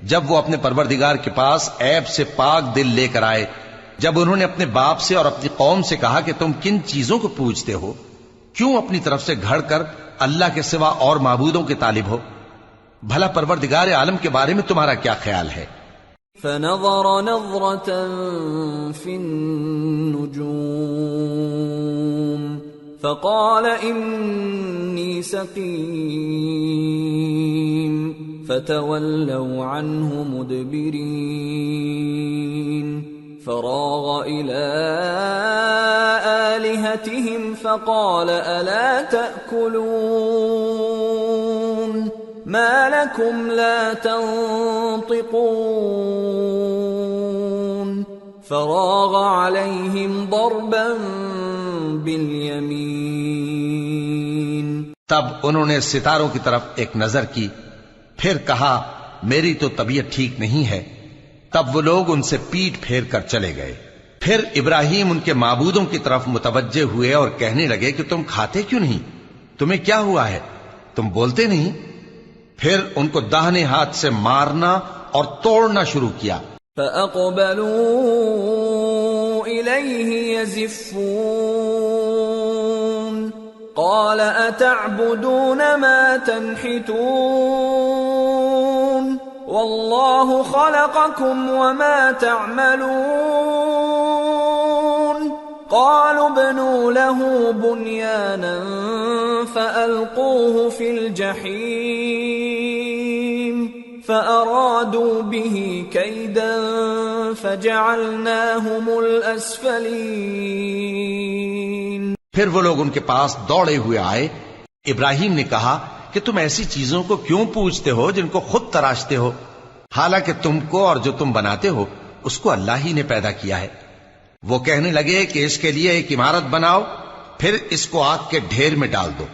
جب وہ اپنے پروردگار کے پاس عیب سے پاک دل لے کر آئے، جب انہوں نے اپنے باپ سے اور اپنی قوم سے کہا کہ تم کن چیزوں کو پوجتے ہو، کیوں اپنی طرف سے گھڑ کر اللہ کے سوا اور معبودوں کے طالب ہو؟ بھلا پروردگار عالم کے بارے میں تمہارا کیا خیال ہے؟ فنظر نظرة في النجوم فقال إني سقيم فتولوا عنه مدبرين فراغ إلى آلهتهم فقال ألا تأكلون ما لكم لا تنطقون فراغ عليهم ضربا باليمين۔ تب انہوں نے ستاروں کی طرف ایک نظر کی، پھر کہا میری تو طبیعت ٹھیک نہیں ہے۔ تب وہ لوگ ان سے پیٹ پھیر کر چلے گئے۔ پھر ابراہیم ان کے معبودوں کی طرف متوجہ ہوئے اور کہنے لگے کہ تم کھاتے کیوں نہیں؟ تمہیں کیا ہوا ہے؟ تم بولتے نہیں؟ پھر ان کو داہنے ہاتھ سے مارنا اور توڑنا شروع کیا۔ فَأَقْبَلُوا إِلَيْهِ يَزِفُّونَ قال أتعبدون ما تنحتون والله خلقكم وما تعملون قالوا ابنوا له بنيانا فألقوه في الجحيم فأرادوا به كيدا فجعلناهم الأسفلين۔ پھر وہ لوگ ان کے پاس دوڑے ہوئے آئے۔ ابراہیم نے کہا کہ تم ایسی چیزوں کو کیوں پوچھتے ہو جن کو خود تراشتے ہو، حالانکہ تم کو اور جو تم بناتے ہو اس کو اللہ ہی نے پیدا کیا ہے۔ وہ کہنے لگے کہ اس کے لیے ایک عمارت بناؤ، پھر اس کو آگ کے ڈھیر میں ڈال دو۔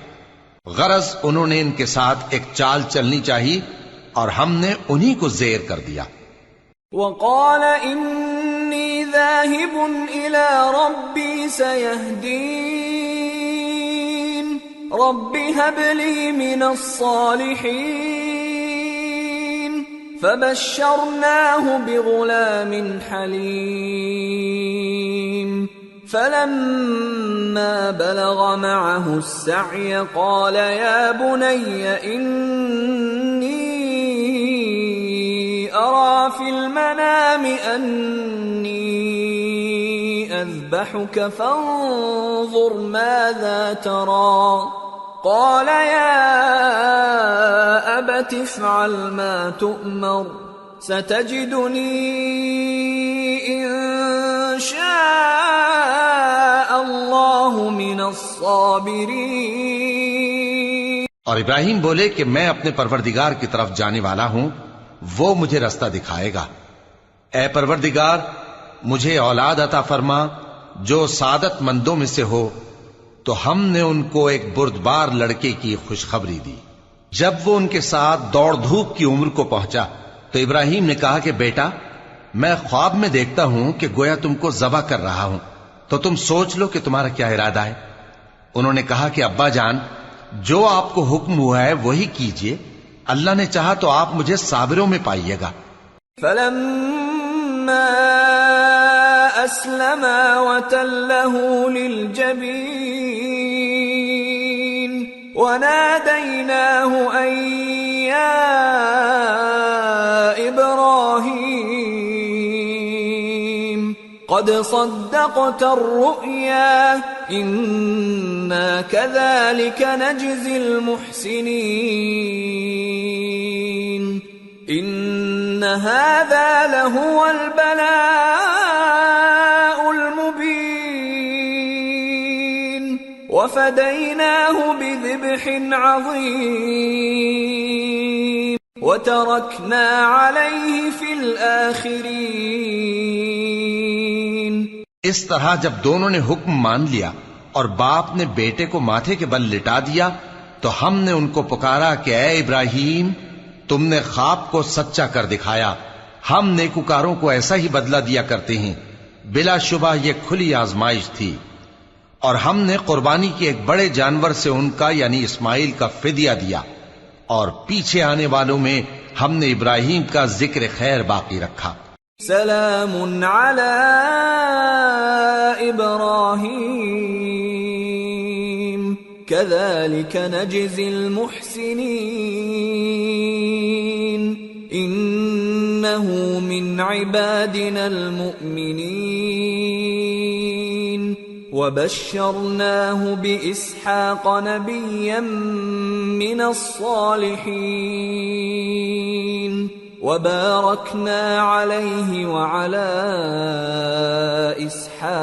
غرض انہوں نے ان کے ساتھ ایک چال چلنی چاہی اور ہم نے انہی کو زیر کر دیا۔ وقال انی ذاہب الی ربی سیہدین رب هب لی من الصالحین فبشرناه بغلام حلیم فلما بلغ معه السعي قال يا بني إني أرى في المنام أني أذبحك فانظر ماذا ترى قال يا أبت افعل ما تؤمر ستجدني إن شاء الله من الصابرين۔ اور ابراہیم بولے کہ میں اپنے پروردگار کی طرف جانے والا ہوں، وہ مجھے رستہ دکھائے گا۔ اے پروردگار مجھے اولاد عطا فرما جو سعادت مندوں میں سے ہو۔ تو ہم نے ان کو ایک بردبار لڑکے کی خوشخبری دی۔ جب وہ ان کے ساتھ دوڑ دھوپ کی عمر کو پہنچا تو ابراہیم نے کہا کہ بیٹا میں خواب میں دیکھتا ہوں کہ گویا تم کو ذبح کر رہا ہوں، تو تم سوچ لو کہ تمہارا کیا ارادہ ہے۔ انہوں نے کہا کہ ابا جان جو آپ کو حکم ہوا ہے وہی کیجئے، اللہ نے چاہا تو آپ مجھے صابروں میں پائیے گا۔ فلما أسلما وتله للجبين وناديناه أن يا إبراهيم قد صدقت الرؤيا إنا كذلك نجزي المحسنين إن هذا لهو البلاء المبين وفديناه بذبح عظيم وتركنا عليه في الآخرين۔ اس طرح جب دونوں نے حکم مان لیا اور باپ نے بیٹے کو ماتھے کے بل لٹا دیا تو ہم نے ان کو پکارا کہ اے ابراہیم تم نے خواب کو سچا کر دکھایا، ہم نیکوکاروں کو ایسا ہی بدلہ دیا کرتے ہیں، بلا شبہ یہ کھلی آزمائش تھی۔ اور ہم نے قربانی کے ایک بڑے جانور سے ان کا یعنی اسماعیل کا فدیہ دیا، اور پیچھے آنے والوں میں ہم نے ابراہیم کا ذکر خیر باقی رکھا۔ سلام علی ابراہیم كذلك نجزي المحسنين إنه من عبادنا المؤمنين وبشرناه بإسحاق نبيا من الصالحين وباركنا عليه وعلى إسحاق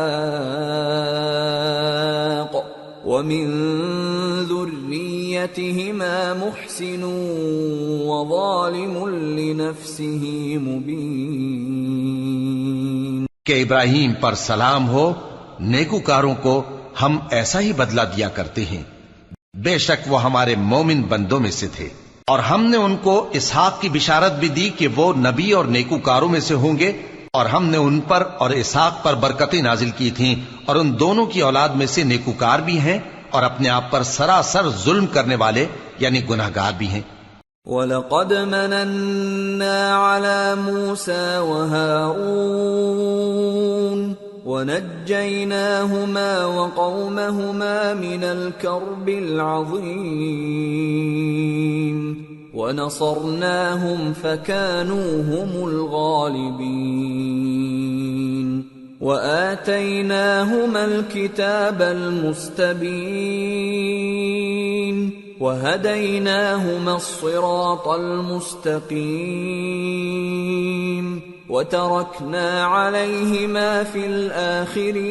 ومن ذريتهما محسن وظالم لنفسه مبين۔ کہ ابراہیم پر سلام ہو، نیکوکاروں کو ہم ایسا ہی بدلہ دیا کرتے ہیں، بے شک وہ ہمارے مومن بندوں میں سے تھے۔ اور ہم نے ان کو اسحاق کی بشارت بھی دی کہ وہ نبی اور نیکوکاروں میں سے ہوں گے، اور ہم نے ان پر اور اسحاق پر برکتیں نازل کی تھیں، اور ان دونوں کی اولاد میں سے نیکوکار بھی ہیں اور اپنے آپ پر سراسر ظلم کرنے والے یعنی گناہگار بھی ہیں۔ وَلَقَدْ مَنَنَّا عَلَى مُوسَى وَهَارُونَ ونجيناهما وقومهما من الكرب العظيم ونصرناهم فكانوا هم الغالبين وآتيناهما الكتاب المستبين وهديناهما الصراط المستقيم وتركنا عليهما في الآخرين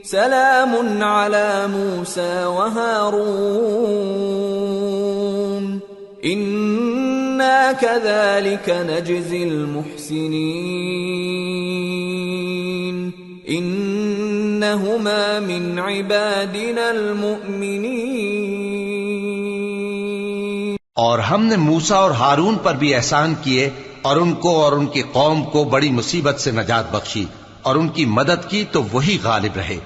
سلام على موسى وهارون إنا كذلك نجزي المحسنين إنهما من عبادنا المؤمنين. اور ہم نے موسیٰ اور ہارون پر بھی احسان کیے اور ان کو اور ان کی قوم کو بڑی مصیبت سے نجات بخشی اور ان کی مدد کی تو وہی غالب رہے.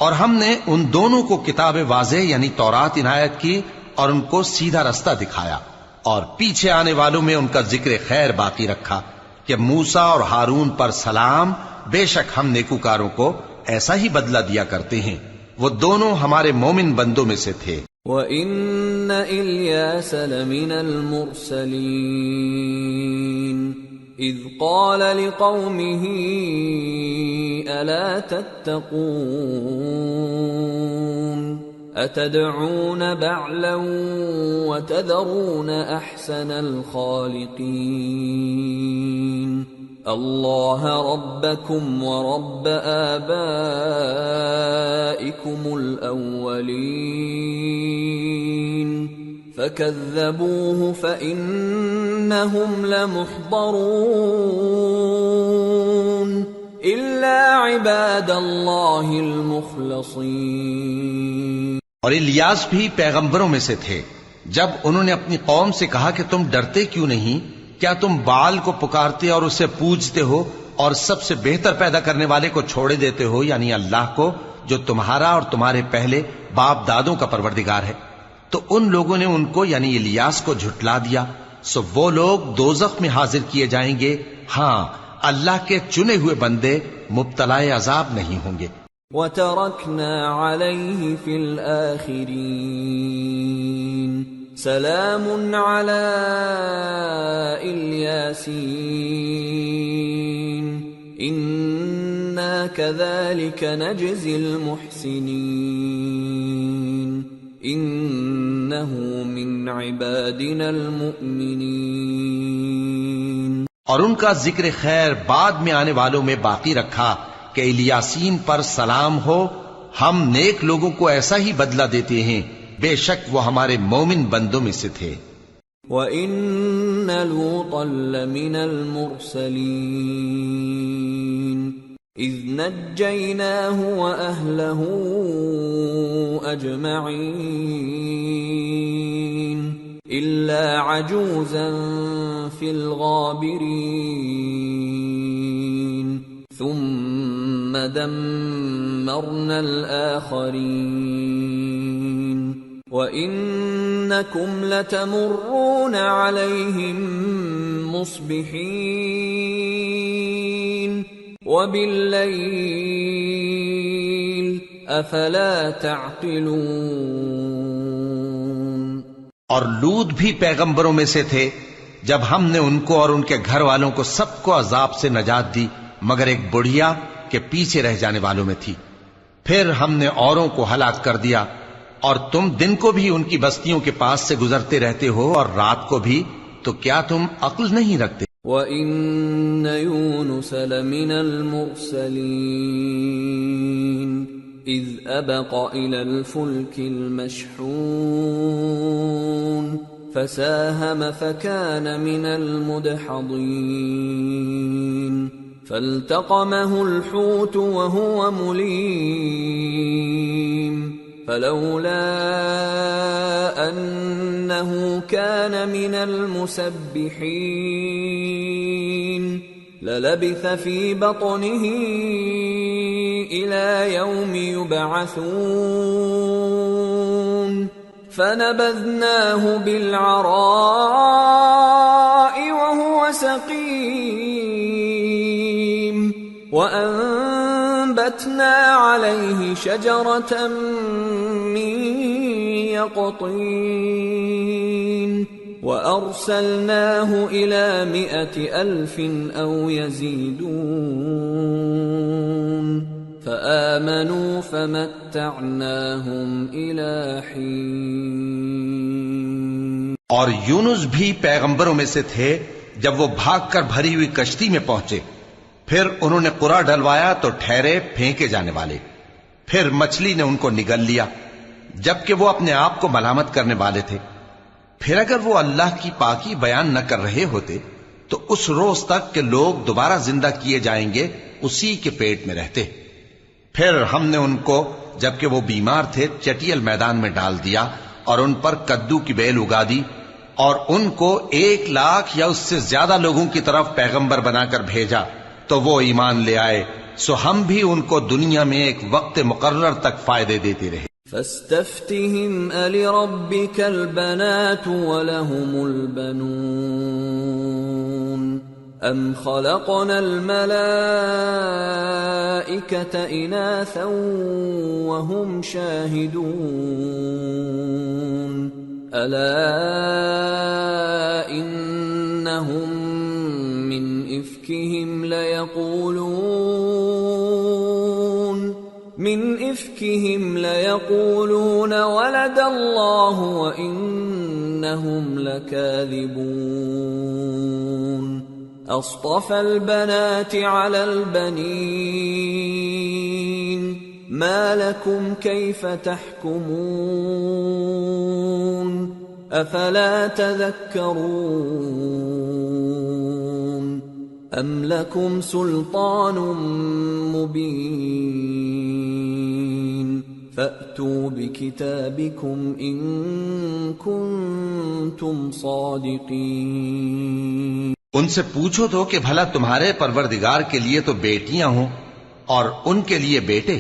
اور ہم نے ان دونوں کو کتاب واضح یعنی تورات عنایت کی اور ان کو سیدھا رستہ دکھایا اور پیچھے آنے والوں میں ان کا ذکر خیر باقی رکھا کہ موسیٰ اور ہارون پر سلام، بے شک ہم نیکوکاروں کو ایسا ہی بدلہ دیا کرتے ہیں، وہ دونوں ہمارے مومن بندوں میں سے تھے. وَإِنَّ إِلْيَاسَ لَمِنَ الْمُرْسَلِينَ إِذْ قَالَ لِقَوْمِهِ أَلَا تَتَّقُونَ أَتَدْعُونَ بَعْلًا وَتَذَرُونَ أَحْسَنَ الْخَالِقِينَ اللَّهَ رَبَّكُمْ وَرَبَّ آبَائِكُمُ الْأَوَّلِينَ فَكَذَّبُوهُ فَإِنَّهُمْ لَمُحْضَرُونَ إِلَّا عِبَادَ اللَّهِ الْمُخْلَصِينَ. اور الیاس بھی پیغمبروں میں سے تھے. جب انہوں نے اپنی قوم سے کہا کہ تم ڈرتے کیوں نہیں؟ کیا تم بال کو پکارتے اور اسے پوجتے ہو اور سب سے بہتر پیدا کرنے والے کو چھوڑے دیتے ہو یعنی اللہ کو جو تمہارا اور تمہارے پہلے باپ دادوں کا پروردگار ہے؟ تو ان لوگوں نے ان کو یعنی الیاس کو جھٹلا دیا، سو وہ لوگ دوزخ میں حاضر کیے جائیں گے. ہاں، اللہ کے چنے ہوئے بندے مبتلا عذاب نہیں ہوں گے. وَتَرَكْنَا عَلَيْهِ فِي الْآخِرِينَ سلام على الياسين إنا كذلك نجزي المحسنين إنه من عبادنا المؤمنين. اور ان کا ذکر خیر بعد میں آنے والوں میں باقی رکھا کہ الیاسین پر سلام ہو، ہم نیک لوگوں کو ایسا ہی بدلہ دیتے ہیں، بے شک وہ ہمارے مومن بندوں میں سے تھے. وَإِنَّ لُوطًا لَّمِنَ الْمُرْسَلِينَ إِذْ نَجَّيْنَاهُ وَأَهْلَهُ أَجْمَعِينَ إِلَّا عَجُوزًا فِي الْغَابِرِينَ ثُمَّ دَمَّرْنَا الْآخَرِينَ وَإِنَّكُمْ لَتَمُرُّونَ عَلَيْهِمْ مُصْبِحِينَ وَبِاللَّيْلِ أَفَلَا تَعْقِلُونَ. اور لوط بھی پیغمبروں میں سے تھے. جب ہم نے ان کو اور ان کے گھر والوں کو سب کو عذاب سے نجات دی مگر ایک بڑھیا کہ پیچھے رہ جانے والوں میں تھی. پھر ہم نے اوروں کو ہلاک کر دیا، اور تم دن کو بھی ان کی بستیوں کے پاس سے گزرتے رہتے ہو اور رات کو بھی، تو کیا تم عقل نہیں رکھتے؟ وَإِنَّ يُونُسَ لَمِنَ الْمُرْسَلِينَ إِذْ أَبَقَ إِلَى الْفُلْكِ الْمَشْحُونِ فَسَاهَمَ فَكَانَ مِنَ الْمُدْحَضِينَ فَالْتَقَمَهُ الْحُوتُ وَهُوَ مُلِيمٌ فلولا أنه كان من المسبحين للبث في بطنه إلى يوم يبعثون فنبذناه بالعراء وهو سقيم وأنبتنا عليه شجرة من يقطين وأرسلناه إلى 100,000 أو يزيدون فآمنوا فمتعناهم إلى حين. اور یونس بھی پیغمبروں میں سے تھے. جب وہ بھاگ کر بھری ہوئی کشتی میں پہنچے پھر انہوں نے قرا ڈلوایا تو ٹھہرے پھینکے جانے والے. پھر مچھلی نے ان کو نگل لیا جبکہ وہ اپنے آپ کو ملامت کرنے والے تھے. پھر اگر وہ اللہ کی پاکی بیان نہ کر رہے ہوتے تو اس روز تک کہ لوگ دوبارہ زندہ کیے جائیں گے اسی کے پیٹ میں رہتے. پھر ہم نے ان کو جبکہ وہ بیمار تھے چٹیل میدان میں ڈال دیا اور ان پر کدو کی بیل اگا دی اور ان کو 1,00,000 یا اس سے زیادہ لوگوں کی طرف پیغمبر بنا کر بھیجا تو وہ ایمان لے آئے. سو ہم بھی ان کو دنیا میں ایک وقت مقرر تک فائدے دیتے رہے. فاستفتهم ألربك البنات ولهم البنون أم خلقنا الملائكة إناثا وهم شاهدون ألا إنهم من إفكهم ليقولون ولد الله وإنهم لكاذبون أصطفى البنات على البنين ما لكم كيف تحكمون أفلا تذكرون أم لكم سلطان مبين فأتوا بكتابكم إن كنتم صادقين. ان سے پوچھو تو کہ بھلا تمہارے پروردگار کے لیے تو بیٹیاں ہوں اور ان کے لیے بیٹے،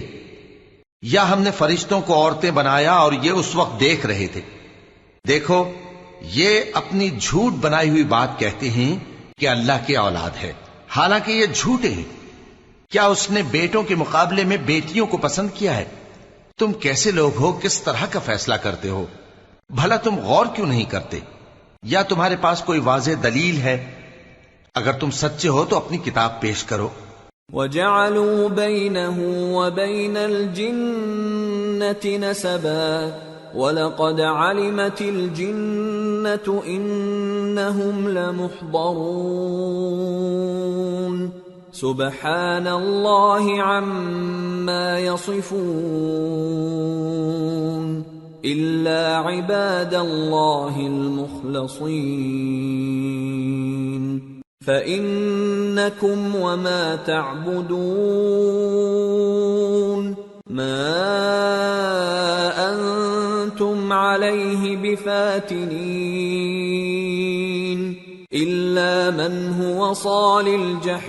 یا ہم نے فرشتوں کو عورتیں بنایا اور یہ اس وقت دیکھ رہے تھے. دیکھو یہ اپنی جھوٹ بنائی ہوئی بات کہتے ہیں کہ اللہ کی اولاد ہے، حالانکہ یہ جھوٹے ہیں. کیا اس نے بیٹوں کے مقابلے میں بیٹیوں کو پسند کیا ہے؟ تم کیسے لوگ ہو، کس طرح کا فیصلہ کرتے ہو؟ بھلا تم غور کیوں نہیں کرتے؟ یا تمہارے پاس کوئی واضح دلیل ہے؟ اگر تم سچے ہو تو اپنی کتاب پیش کرو. وَجَعَلُوا بَيْنَهُ وَبَيْنَ الْجِنَّةِ نَسَبًا وَلَقَدْ عَلِمَتِ الْجِنَّةُ إِنَّهُمْ لَمُحْضَرُونَ سُبْحَانَ اللَّهِ عَمَّا يَصِفُونَ إِلَّا عِبَادَ اللَّهِ الْمُخْلَصِينَ فَإِنَّكُمْ وَمَا تَعْبُدُونَ مَا أَنْتُمْ عَلَيْهِ بِفَاتِنِينَ إِلَّا مَنْ هُوَ صَالِ الْجَحِيمِ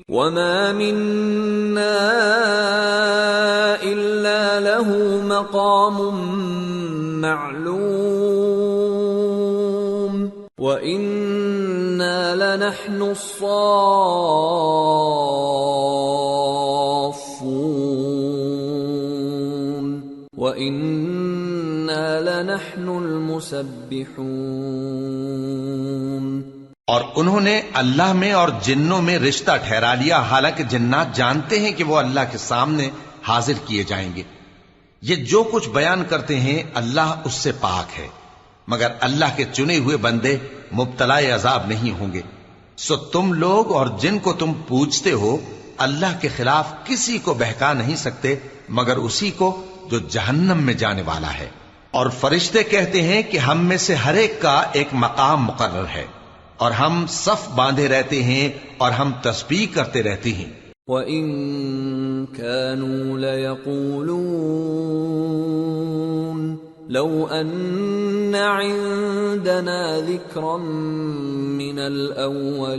وَمَا مِنَّا إِلَّا لَهُ مَقَامٌ مَّعْلُومٌ وَإِنَّا لَنَحْنُ الصَّافُّونَ وَإِنَّا لَنَحْنُ الْمُسَبِّحُونَ. اور انہوں نے اللہ میں اور جنوں میں رشتہ ٹھہرا لیا، حالانکہ جنات جانتے ہیں کہ وہ اللہ کے سامنے حاضر کیے جائیں گے. یہ جو کچھ بیان کرتے ہیں اللہ اس سے پاک ہے، مگر اللہ کے چنے ہوئے بندے مبتلا عذاب نہیں ہوں گے. سو تم لوگ اور جن کو تم پوجتے ہو اللہ کے خلاف کسی کو بہکا نہیں سکتے مگر اسی کو جو جہنم میں جانے والا ہے. اور فرشتے کہتے ہیں کہ ہم میں سے ہر ایک کا ایک مقام مقرر ہے اور ہم صف باندھے رہتے ہیں اور ہم تسبیح کرتے رہتے ہیں. وَإِن كَانُوا لَيَقُولُونَ لَوْ أَنَّ عِندَنَا ذِكْرًا مِّنَ الْأَوَّلِينَ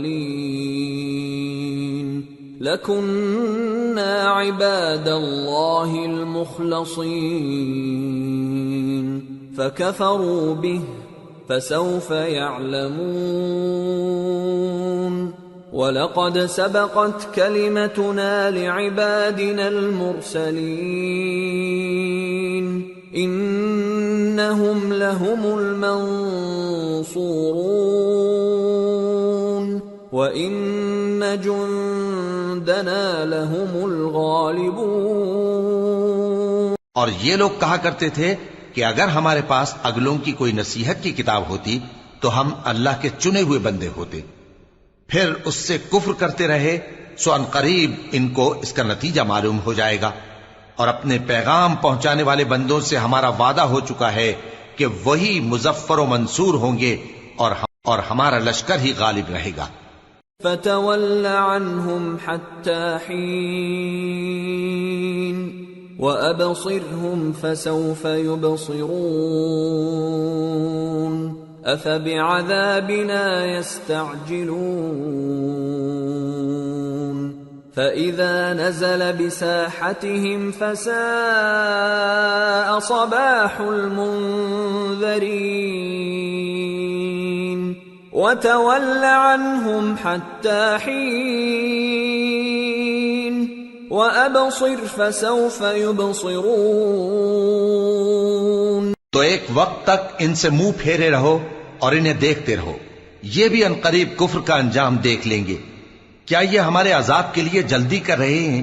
لَكُنَّا عِبَادَ اللَّهِ الْمُخْلَصِينَ فَكَفَرُوا بِهِ فَسَوْفَ يَعْلَمُونَ وَلَقَدْ سَبَقَتْ كَلِمَتُنَا لِعِبَادِنَا الْمُرْسَلِينَ إِنَّهُمْ لَهُمُ الْمَنصُورُونَ وَإِنَّ جُندَنَا لَهُمُ الْغَالِبُونَ۔ اور یہ لوگ کہا کرتے تھے کہ اگر ہمارے پاس اگلوں کی کوئی نصیحت کی کتاب ہوتی تو ہم اللہ کے چنے ہوئے بندے ہوتے، پھر اس سے کفر کرتے رہے، سو ان قریب ان کو اس کا نتیجہ معلوم ہو جائے گا۔ اور اپنے پیغام پہنچانے والے بندوں سے ہمارا وعدہ ہو چکا ہے کہ وہی مظفر و منصور ہوں گے اور ہمارا لشکر ہی غالب رہے گا۔ فَتَوَلَّ عَنْهُمْ حَتَّى حِينٍ وَأَبْصِرْهُمْ فَسَوْفَ يُبْصِرُونَ أَفَبِعَذَابِنَا يَسْتَعْجِلُونَ فَإِذَا نَزَلَ بِسَاحَتِهِمْ فَسَاءَ صَبَاحُ الْمُنذَرِينَ وَتَوَلَّ عَنْهُمْ حَتَّى حِينٍ وَأَبْصِرْ فَسَوْفَ يُبْصِرُونَ۔ تو ایک وقت تک ان سے منہ پھیرے رہو اور انہیں دیکھتے رہو، یہ بھی عنقریب کفر کا انجام دیکھ لیں گے۔ کیا یہ ہمارے عذاب کے لیے جلدی کر رہے ہیں؟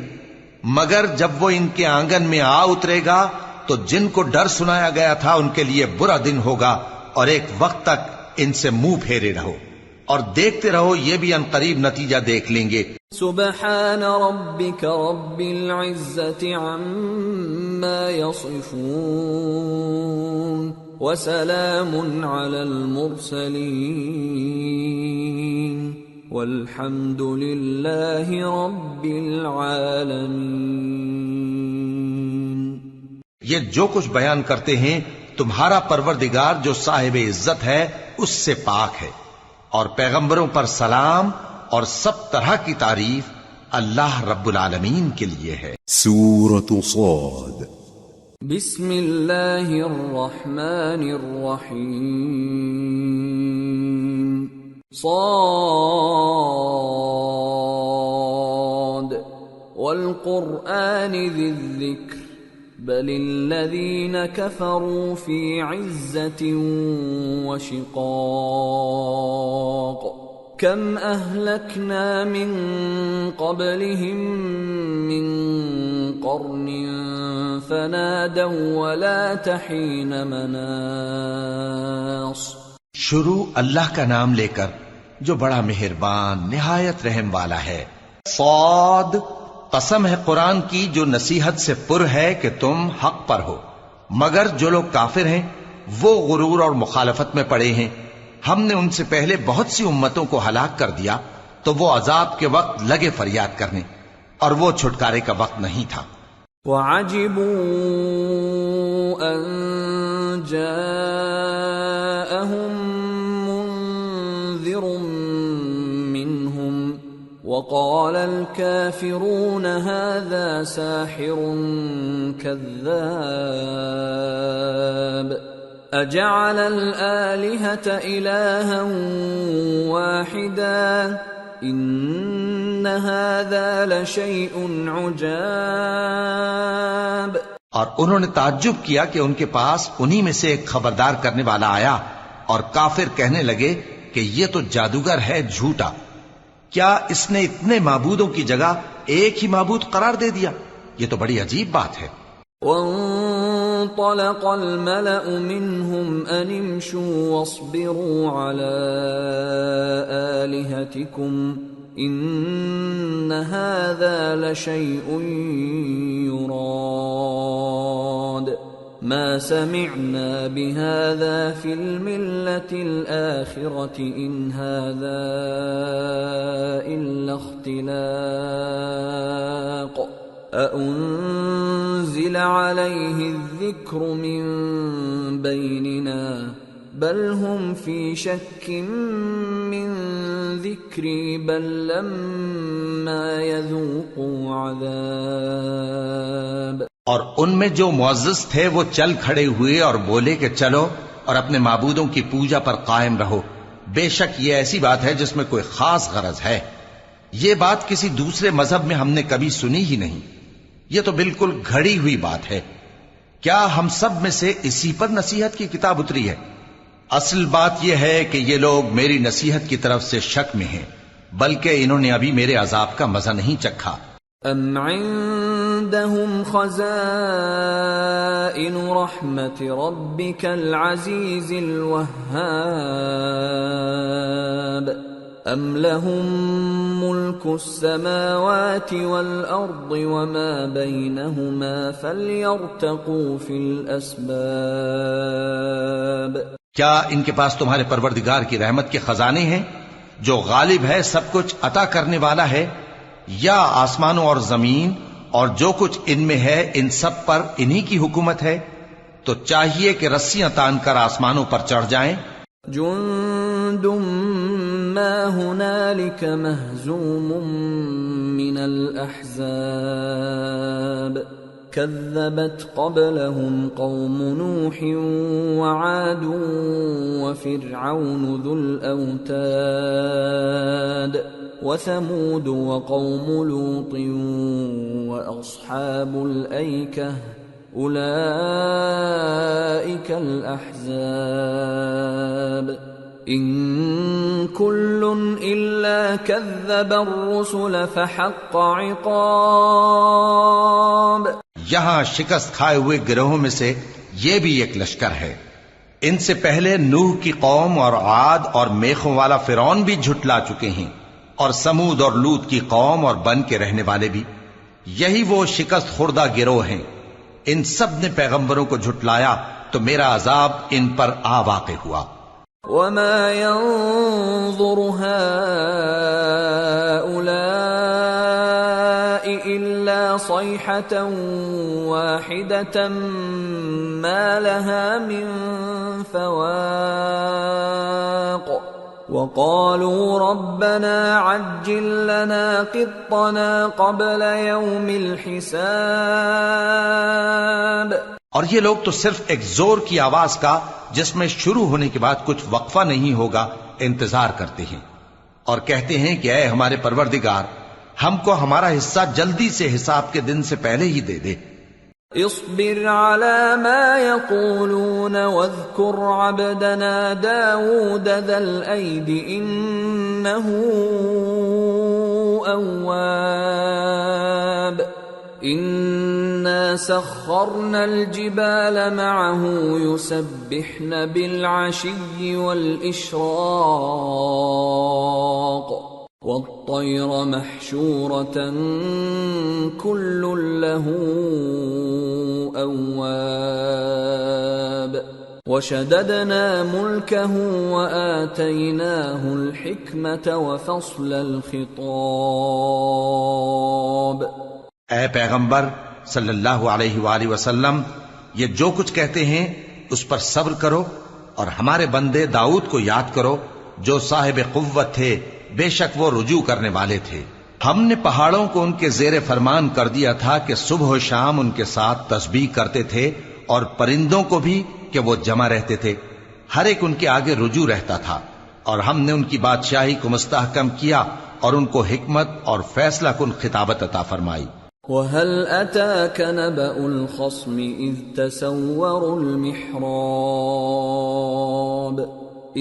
مگر جب وہ ان کے آنگن میں آ اترے گا تو جن کو ڈر سنایا گیا تھا ان کے لیے برا دن ہوگا، اور ایک وقت تک ان سے منہ پھیرے رہو اور دیکھتے رہو، یہ بھی عنقریب نتیجہ دیکھ لیں گے۔ سبحان ربك رب العزة عما يصفون وسلام على المرسلين والحمد لله رب العالمين۔ یہ جو کچھ بیان کرتے ہیں تمہارا پروردگار جو صاحب عزت ہے اس سے پاک ہے، اور پیغمبروں پر سلام اور سب طرح کی تعریف اللہ رب العالمین کے لیے ہے۔ سورة صاد۔ بسم اللہ الرحمن الرحیم۔ صاد والقرآن ذی الذکر بل الذین کفروا فی عزة وشقاق کم اہلکنا من قبلہم من قرن فنادوا ولا تحین مناص۔ شروع اللہ کا نام لے کر جو بڑا مہربان نہایت رحم والا ہے۔ صاد، قسم ہے قرآن کی جو نصیحت سے پر ہے کہ تم حق پر ہو، مگر جو لوگ کافر ہیں وہ غرور اور مخالفت میں پڑے ہیں۔ ہم نے ان سے پہلے بہت سی امتوں کو ہلاک کر دیا تو وہ عذاب کے وقت لگے فریاد کرنے، اور وہ چھٹکارے کا وقت نہیں تھا۔ وَعَجِبُوا أَن جَاءَهُم مُّنذِرٌ مِّنْهُمْ وَقَالَ الْكَافِرُونَ هَذَا سَاحِرٌ كَذَّابٌ أَجَعَلَ الْآلِهَةَ إِلَٰهًا وَاحِدًا إِنَّ هَٰذَا لَشَيْءٌ عُجَابٌ۔ اور انہوں نے تعجب کیا کہ ان کے پاس انہی میں سے ایک خبردار کرنے والا آیا، اور کافر کہنے لگے کہ یہ تو جادوگر ہے جھوٹا، کیا اس نے اتنے معبودوں کی جگہ ایک ہی معبود قرار دے دیا؟ یہ تو بڑی عجیب بات ہے۔ وانطلق الملأ منهم أن امشوا واصبروا على آلهتكم إن هذا لشيء يراد ما سمعنا بهذا في الملة الآخرة إن هذا إلا اختلاق أأنزل عليه الذكر من بيننا بل هم في شك من ذكري بل لما يذوقوا عذاب۔ اور ان میں جو معزز تھے وہ چل کھڑے ہوئے اور بولے کہ چلو اور اپنے معبودوں کی پوجا پر قائم رہو، بے شک یہ ایسی بات ہے جس میں کوئی خاص غرض ہے۔ یہ بات کسی دوسرے مذہب میں ہم نے کبھی سنی ہی نہیں. یہ تو بالکل گھڑی ہوئی بات ہے. کیا ہم سب میں سے اسی پر نصیحت کی کتاب اتری ہے؟ اصل بات یہ ہے کہ یہ لوگ میری نصیحت کی طرف سے شک میں ہیں، بلکہ انہوں نے ابھی میرے عذاب کا مزہ نہیں چکھا. ام عندهم خزائن رحمت ربك العزيز الوهاب ام لهم ملك السماوات والارض وما بينهما فليرتقوا في الاسباب. کیا ان کے پاس تمہارے پروردگار کی رحمت کے خزانے ہیں جو غالب ہے، سب کچھ عطا کرنے والا ہے، یا آسمانوں اور زمین اور جو کچھ ان میں ہے ان سب پر انہی کی حکومت ہے؟ تو چاہیے کہ رسیاں تان کر آسمانوں پر چڑھ جائیں. جند ما هنالك مهزوم من الأحزاب كذبت قبلهم قوم نوح وعاد وفرعون ذو الأوتاد وثمود وقوم لوط وأصحاب الأيكة أولئك الأحزاب إن كل إلا كذب الرسل فحق عقاب. یہاں شکست کھائے ہوئے گروہوں میں سے یہ بھی ایک لشکر ہے. ان سے پہلے نوح کی قوم اور عاد اور میخوں والا فرعون بھی جھٹلا چکے ہیں، اور سمود اور لوط کی قوم اور بن کے رہنے والے بھی. یہی وہ شکست خوردہ گروہ ہیں. ان سب نے پیغمبروں کو جھٹلایا تو میرا عذاب ان پر آ واقع ہوا. وما ينظر هؤلاء إلا صيحة واحدة ما لها من فواق وقالوا ربنا عجل لنا قطنا قبل يوم الحساب. اور یہ لوگ تو صرف ایک زور کی آواز کا جس میں شروع ہونے کے بعد کچھ وقفہ نہیں ہوگا انتظار کرتے ہیں، اور کہتے ہیں کہ اے ہمارے پروردگار، ہم کو ہمارا حصہ جلدی سے حساب کے دن سے پہلے ہی دے دے. اصبر على ما يقولون واذكر عبدنا داود ذا الأيد إنه أواب. إنا سخرنا الجبال معه يسبحن بالعشي والإشراق والطير محشورة كل له أواب. وشددنا ملكه وآتيناه الحكمة وفصل الخطاب. اے پیغمبر صلی اللہ علیہ وآلہ وسلم، یہ جو کچھ کہتے ہیں اس پر صبر کرو، اور ہمارے بندے داؤد کو یاد کرو جو صاحب قوت تھے، بے شک وہ رجوع کرنے والے تھے. ہم نے پہاڑوں کو ان کے زیر فرمان کر دیا تھا کہ صبح و شام ان کے ساتھ تسبیح کرتے تھے، اور پرندوں کو بھی کہ وہ جمع رہتے تھے، ہر ایک ان کے آگے رجوع رہتا تھا. اور ہم نے ان کی بادشاہی کو مستحکم کیا اور ان کو حکمت اور فیصلہ کن خطابت عطا فرمائی. وَهَلْ أَتَاكَ نَبَأُ الْخَصْمِ إِذْ تَسَوَّرُوا الْمِحْرَابَ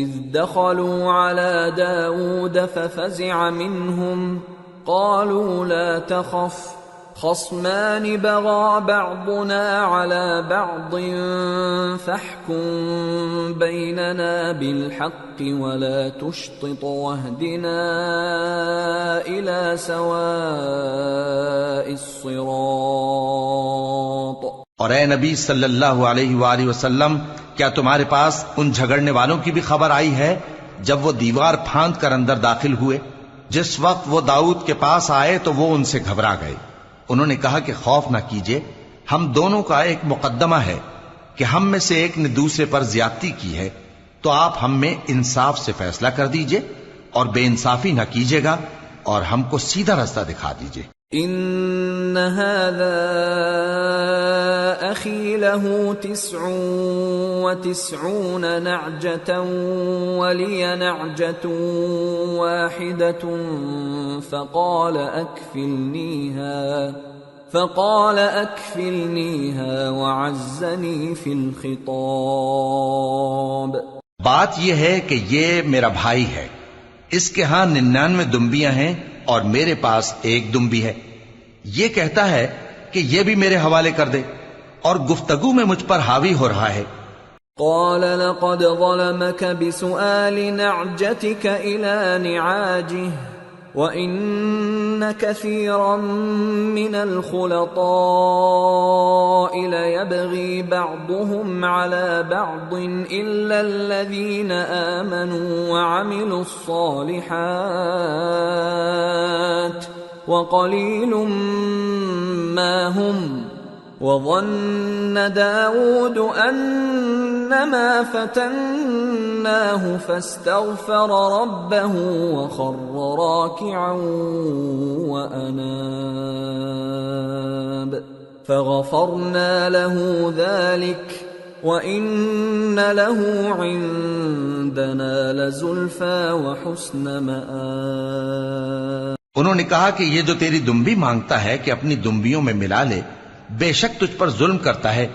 إِذْ دَخَلُوا عَلَى دَاوُودَ فَفَزِعَ مِنْهُمْ قَالُوا لَا تَخَفْ خَصْمَانِ بَغَى بَعْضُنَا عَلَى بَعْضٍ فَاحْكُم بَيْنَنَا بِالْحَقِّ وَلَا تُشْطِطْ وَاهْدِنَا إِلَى سَوَاءِ الصِّرَاطِ. اور اے نبی صلی اللہ علیہ وآلہ وسلم، کیا تمہارے پاس ان جھگڑنے والوں کی بھی خبر آئی ہے جب وہ دیوار پھاند کر اندر داخل ہوئے؟ جس وقت وہ داؤد کے پاس آئے تو وہ ان سے گھبرا گئے. انہوں نے کہا کہ خوف نہ کیجیے، ہم دونوں کا ایک مقدمہ ہے کہ ہم میں سے ایک نے دوسرے پر زیادتی کی ہے، تو آپ ہم میں انصاف سے فیصلہ کر دیجئے اور بے انصافی نہ کیجیے گا، اور ہم کو سیدھا راستہ دکھا دیجئے. ان هذا أخي له 99 نعجة ولي نعجة واحدة فقال أكفلنيها وعزني في الخطاب. بات یہ ہے کہ یہ میرا بھائی ہے، اس کے ہاں 99 دمبیاں ہیں اور میرے پاس ایک دمبی ہے. یہ کہتا ہے کہ یہ بھی میرے حوالے کر دے اور گفتگو میں مجھ پر حاوی ہو رہا ہے. قال لقد ظلمك بسؤال نعجتك إلى نعاجه وَإِنَّ كَثِيرًا مِّنَ الْخُلَطَاءِ لَيَبْغِي بَعْضُهُمْ عَلَى بَعْضٍ إِلَّا الَّذِينَ آمَنُوا وَعَمِلُوا الصَّالِحَاتِ وَقَلِيلٌ مَّا هُمْ. وَظَنَّ دَاوُودُ أَنَّمَا فَتَنَّاهُ فَاسْتَغْفَرَ رَبَّهُ وَخَرَّ رَاكِعًا وَأَنَابَ فَغَفَرْنَا لَهُ ذَلِكَ وَإِنَّ لَهُ عِندَنَا لَزُلْفَىٰ وَحُسْنَ مَآبٍ. انہوں نے کہا کہ یہ جو تیری دمبی مانگتا ہے کہ اپنی دمبیوں میں ملا لے، بے شک تجھ پر ظلم کرتا ہے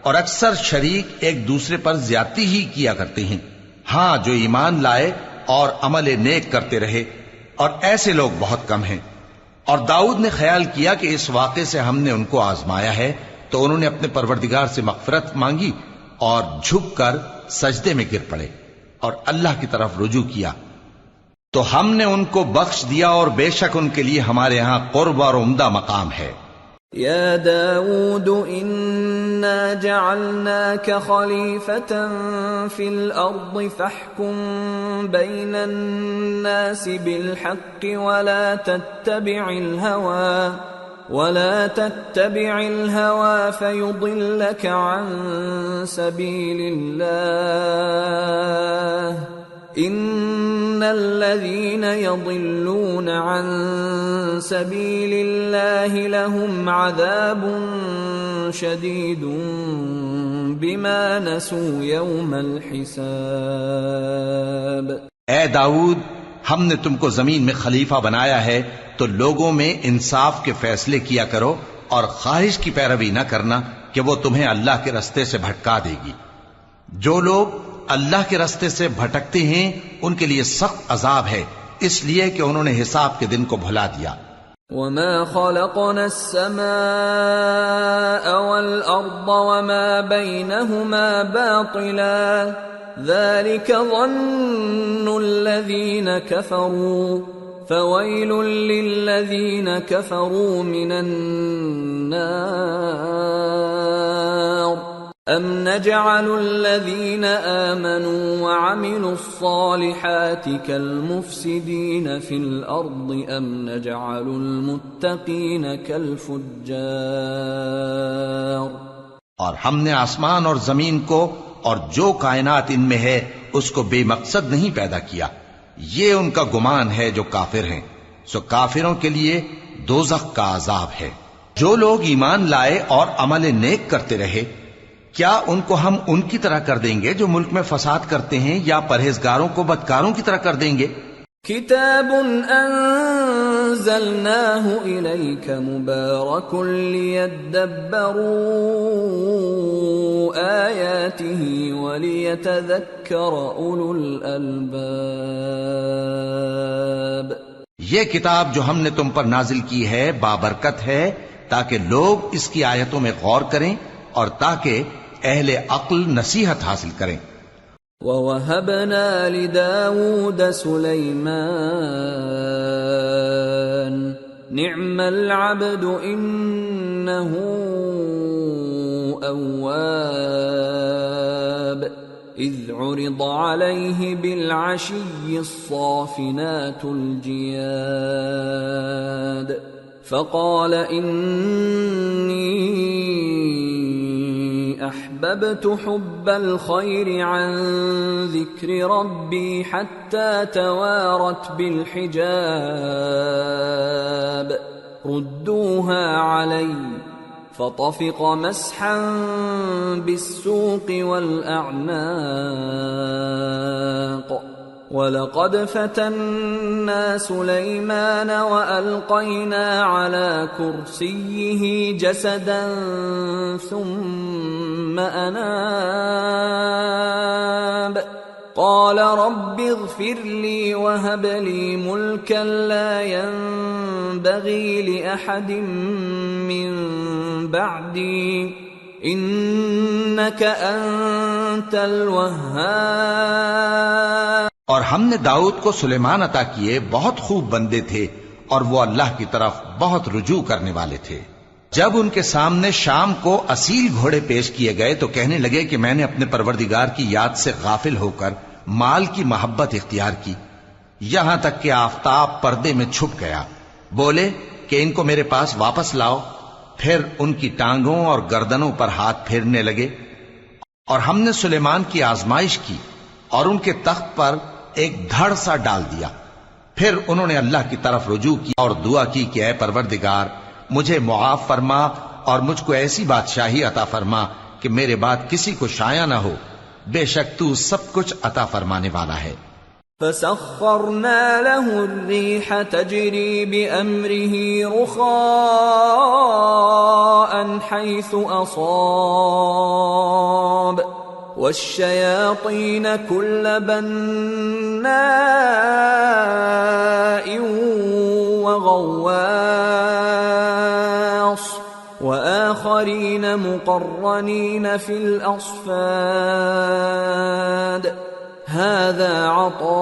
اور اکثر شریک ایک دوسرے پر زیادتی ہی کیا کرتے ہیں. ہاں، جو ایمان لائے اور عمل نیک کرتے رہے، اور ایسے لوگ بہت کم ہیں. اور داؤد نے خیال کیا کہ اس واقعے سے ہم نے ان کو آزمایا ہے، تو انہوں نے اپنے پروردگار سے مغفرت مانگی اور جھک کر سجدے میں گر پڑے اور اللہ کی طرف رجوع کیا، تو ہم نے ان کو بخش دیا، اور بے شک ان کے لیے ہمارے ہاں قرب اور عمدہ مقام ہے. يا داود إنا جعلناك خليفة في الأرض فاحكم بين الناس بالحق ولا تتبع الهوى فيضلك عن سبيل الله إن الذين يضلون عن سبيل الله لهم عذاب شديد بما نسوا يوم الحساب. اے داؤد، ہم نے تم کو زمین میں خلیفہ بنایا ہے، تو لوگوں میں انصاف کے فیصلے کیا کرو اور خواہش کی پیروی نہ کرنا کہ وہ تمہیں اللہ کے رستے سے بھٹکا دے گی. جو لوگ اللہ کے رستے سے بھٹکتے ہیں ان کے لیے سخت عذاب ہے، اس لیے کہ انہوں نے حساب کے دن کو بھلا دیا. وَمَا خَلَقْنَا السَّمَاءَ وَالْأَرْضَ وَمَا بَيْنَهُمَا بَاطِلًا ذَلِكَ ظَنُّ الَّذِينَ كَفَرُوا فَوَيْلٌ لِّلَّذِينَ كَفَرُوا مِنَ النَّارِ. أَمْ نَجْعَلُ الَّذِينَ آمَنُوا وَعَمِلُوا الصَّالِحَاتِ كَالْمُفْسِدِينَ فِي الْأَرْضِ أَمْ نَجْعَلُ الْمُتَّقِينَ كَالْفُجَّارِ. اور ہم نے آسمان اور زمین کو اور جو کائنات ان میں ہے اس کو بے مقصد نہیں پیدا کیا. یہ ان کا گمان ہے جو کافر ہیں، سو کافروں کے لیے دوزخ کا عذاب ہے. جو لوگ ایمان لائے اور عمل نیک کرتے رہے، کیا ان کو ہم ان کی طرح کر دیں گے جو ملک میں فساد کرتے ہیں، یا پرہیزگاروں کو بدکاروں کی طرح کر دیں گے؟ کتاب انزلناه الیک مبارک لیدبروا آیاته ولیتذکر اولو الالباب. یہ کتاب جو ہم نے تم پر نازل کی ہے بابرکت ہے، تاکہ لوگ اس کی آیتوں میں غور کریں اور تاکہ اہل عقل نصیحت حاصل کریں. وَوَهَبْنَا لِدَاوُودَ سُلَيْمَانَ نِعْمَ الْعَبْدُ إِنَّهُ أَوَّابٌ إِذْ عُرِضَ عَلَيْهِ بِالْعَشِيِّ الصَّافِنَاتُ الْجِيَادُ فَقَالَ إِنِّي أحببت حب الخير عن ذكر ربي حتى توارت بالحجاب ردوها علي فطفق مسحا بالسوق والأعناق وَلَقَدْ فَتَنَّا سُلَيْمَانَ وَأَلْقَيْنَا عَلَى كُرْسِيِّهِ جَسَدًا ثُمَّ أَنَابَ قَالَ رَبِّ اغْفِرْ لِي وَهَبْ لِي مُلْكًا لَّا يَنبَغِي لِأَحَدٍ مِّن بَعْدِي إِنَّكَ أَنتَ الْوَهَّابُ۔ اور ہم نے داؤد کو سلیمان عطا کیے، بہت خوب بندے تھے اور وہ اللہ کی طرف بہت رجوع کرنے والے تھے۔ جب ان کے سامنے شام کو اصیل گھوڑے پیش کیے گئے تو کہنے لگے کہ میں نے اپنے پروردگار کی یاد سے غافل ہو کر مال کی محبت اختیار کی، یہاں تک کہ آفتاب پردے میں چھپ گیا۔ بولے کہ ان کو میرے پاس واپس لاؤ، پھر ان کی ٹانگوں اور گردنوں پر ہاتھ پھیرنے لگے۔ اور ہم نے سلیمان کی آزمائش کی اور ان کے تخت پر ایک دھڑ سا ڈال دیا۔ پھر انہوں نے اللہ کی طرف رجوع کی اور دعا کی کہ اے پروردگار مجھے معاف فرما اور مجھ کو ایسی بادشاہی عطا فرما کہ میرے بعد کسی کو شایع نہ ہو، بے شک تو سب کچھ عطا فرمانے والا ہے۔ فَسَخَّرْنَا لَهُ الرِّيحَ تَجْرِي بِأَمْرِهِ رُخَاءً حَيْثُ أَصَابَ وَالشَّيَاطِينَ كُلَّ بَنَّاءٍ وَغَوَّاصٍ وَآخَرِينَ مُقَرَّنِينَ فِي الْأَصْفَادِ هَذَا عَطَاؤُنَا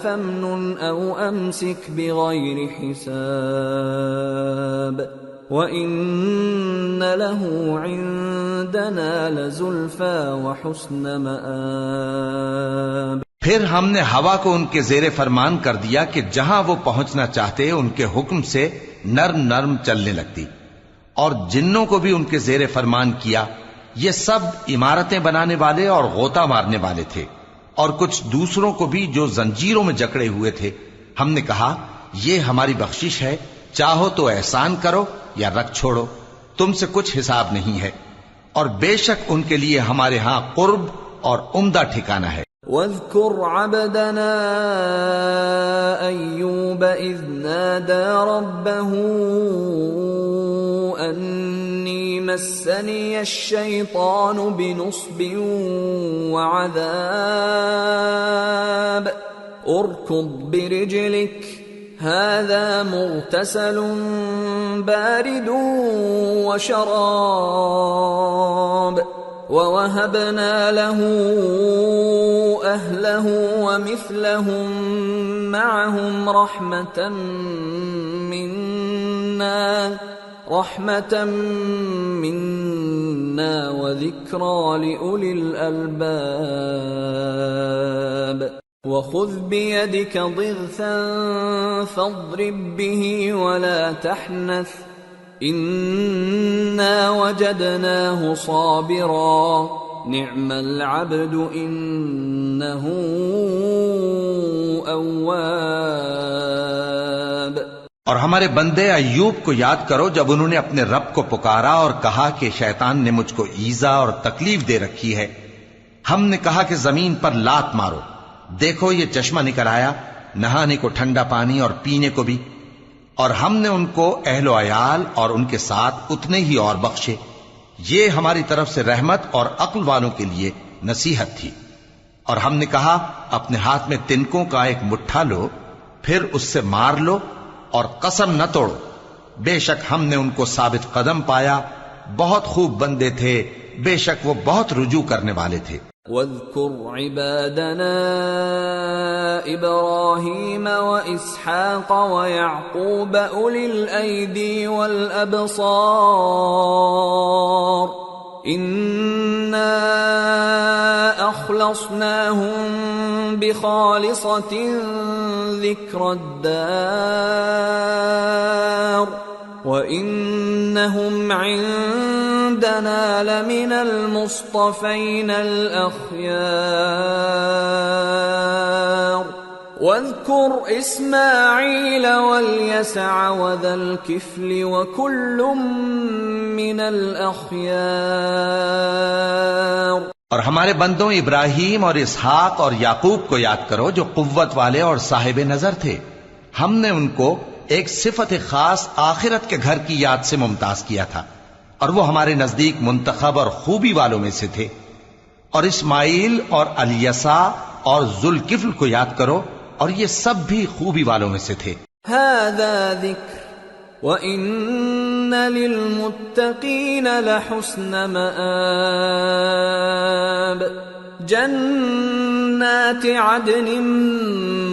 فَامْنُنْ أَوْ أَمْسِكْ بِغَيْرِ حِسَابٍ وَإِنَّ لَهُ عِندَنَا لَزُلْفَىٰ وَحُسْنَ مَآبٍ۔ پھر ہم نے ہوا کو ان کے زیر فرمان کر دیا کہ جہاں وہ پہنچنا چاہتے ان کے حکم سے نرم نرم چلنے لگتی، اور جنوں کو بھی ان کے زیر فرمان کیا۔ یہ سب عمارتیں بنانے والے اور غوطہ مارنے والے تھے، اور کچھ دوسروں کو بھی جو زنجیروں میں جکڑے ہوئے تھے۔ ہم نے کہا یہ ہماری بخشش ہے، چاہو تو احسان کرو یا رکھ چھوڑو، تم سے کچھ حساب نہیں ہے، اور بے شک ان کے لیے ہمارے ہاں قرب اور عمدہ ٹھکانہ ہے۔ وَاذْكُرْ عَبْدَنَا أَيُّوبَ إِذْ نَادَى رَبَّهُ أَنِّي مَسَّنِيَ الشَّيْطَانُ بِنُصْبٍ وَعَذَابٍ ارْكُضْ بِرِجْلِكَ هَذَا مُغْتَسَلٌ بَارِدٌ وَشَرَابٌ وَوَهَبْنَا لَهُ أَهْلَهُ وَمِثْلَهُم مَّعَهُمْ رَحْمَةً مِّنَّا وَذِكْرَىٰ لِأُولِي الْأَلْبَابِ۔ وَخُذْ بِيَدِكَ ضِغْثًا فَاضْرِب بِّهِ وَلَا تَحْنَثْ إِنَّا وَجَدْنَاهُ صَابِرًا نِعْمَ الْعَبْدُ إِنَّهُ أَوَّابٌ۔ اور ہمارے بندے ایوب کو یاد کرو جب انہوں نے اپنے رب کو پکارا اور کہا کہ شیطان نے مجھ کو ایذا اور تکلیف دے رکھی ہے۔ ہم نے کہا کہ زمین پر لات مارو، دیکھو یہ چشمہ نکل آیا، نہانے کو ٹھنڈا پانی اور پینے کو بھی، اور ہم نے ان کو اہل و عیال اور ان کے ساتھ اتنے ہی اور بخشے۔ یہ ہماری طرف سے رحمت اور عقل والوں کے لیے نصیحت تھی۔ اور ہم نے کہا اپنے ہاتھ میں تنکوں کا ایک مٹھا لو، پھر اس سے مار لو اور قسم نہ توڑو، بے شک ہم نے ان کو ثابت قدم پایا، بہت خوب بندے تھے، بے شک وہ بہت رجوع کرنے والے تھے۔ وَاذْكُرْ عِبَادَنَا إِبْرَاهِيمَ وَإِسْحَاقَ وَيَعْقُوبَ أُولِي الْأَيْدِي وَالْأَبْصَارِ إِنَّا أَخْلَصْنَاهُمْ بِخَالِصَةٍ ذِكْرَى الدَّارِ وَإِنَّهُمْ عِندَنَا لَمِنَ الْمُصْطَفَيْنَ الْأَخْيَارِ واذكر اسماعیل والیسع وذا الکفل وکل من الاخیار، اور ہمارے بندوں ابراہیم اور اسحاق اور یعقوب کو یاد کرو جو قوت والے اور صاحب نظر تھے. ہم نے ان کو ایک صفت خاص آخرت کے گھر کی یاد سے ممتاز کیا تھا، اور وہ ہمارے نزدیک منتخب اور خوبی والوں میں سے تھے. اور اسماعیل اور الیسع اور ذوالکفل کو یاد کرو، اور یہ سب بھی خوبی والوں میں سے تھے. هذا ذکر وَإِنَّ لِلْمُتَّقِينَ لَحُسْنَ مَآبٍ، جنات عدن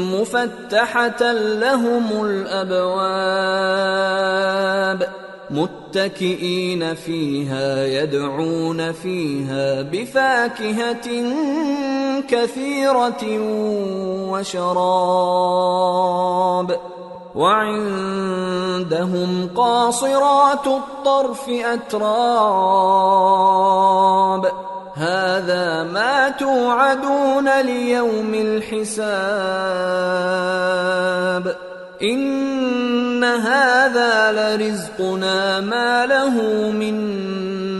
مفتحة لهم الأبواب متكئين فيها يدعون فيها بفاكهة كثيرة وشراب، وعندهم قاصرات الطرف أتراب، هذا ما توعدون ليوم الحساب، إن هذا لرزقنا ما له من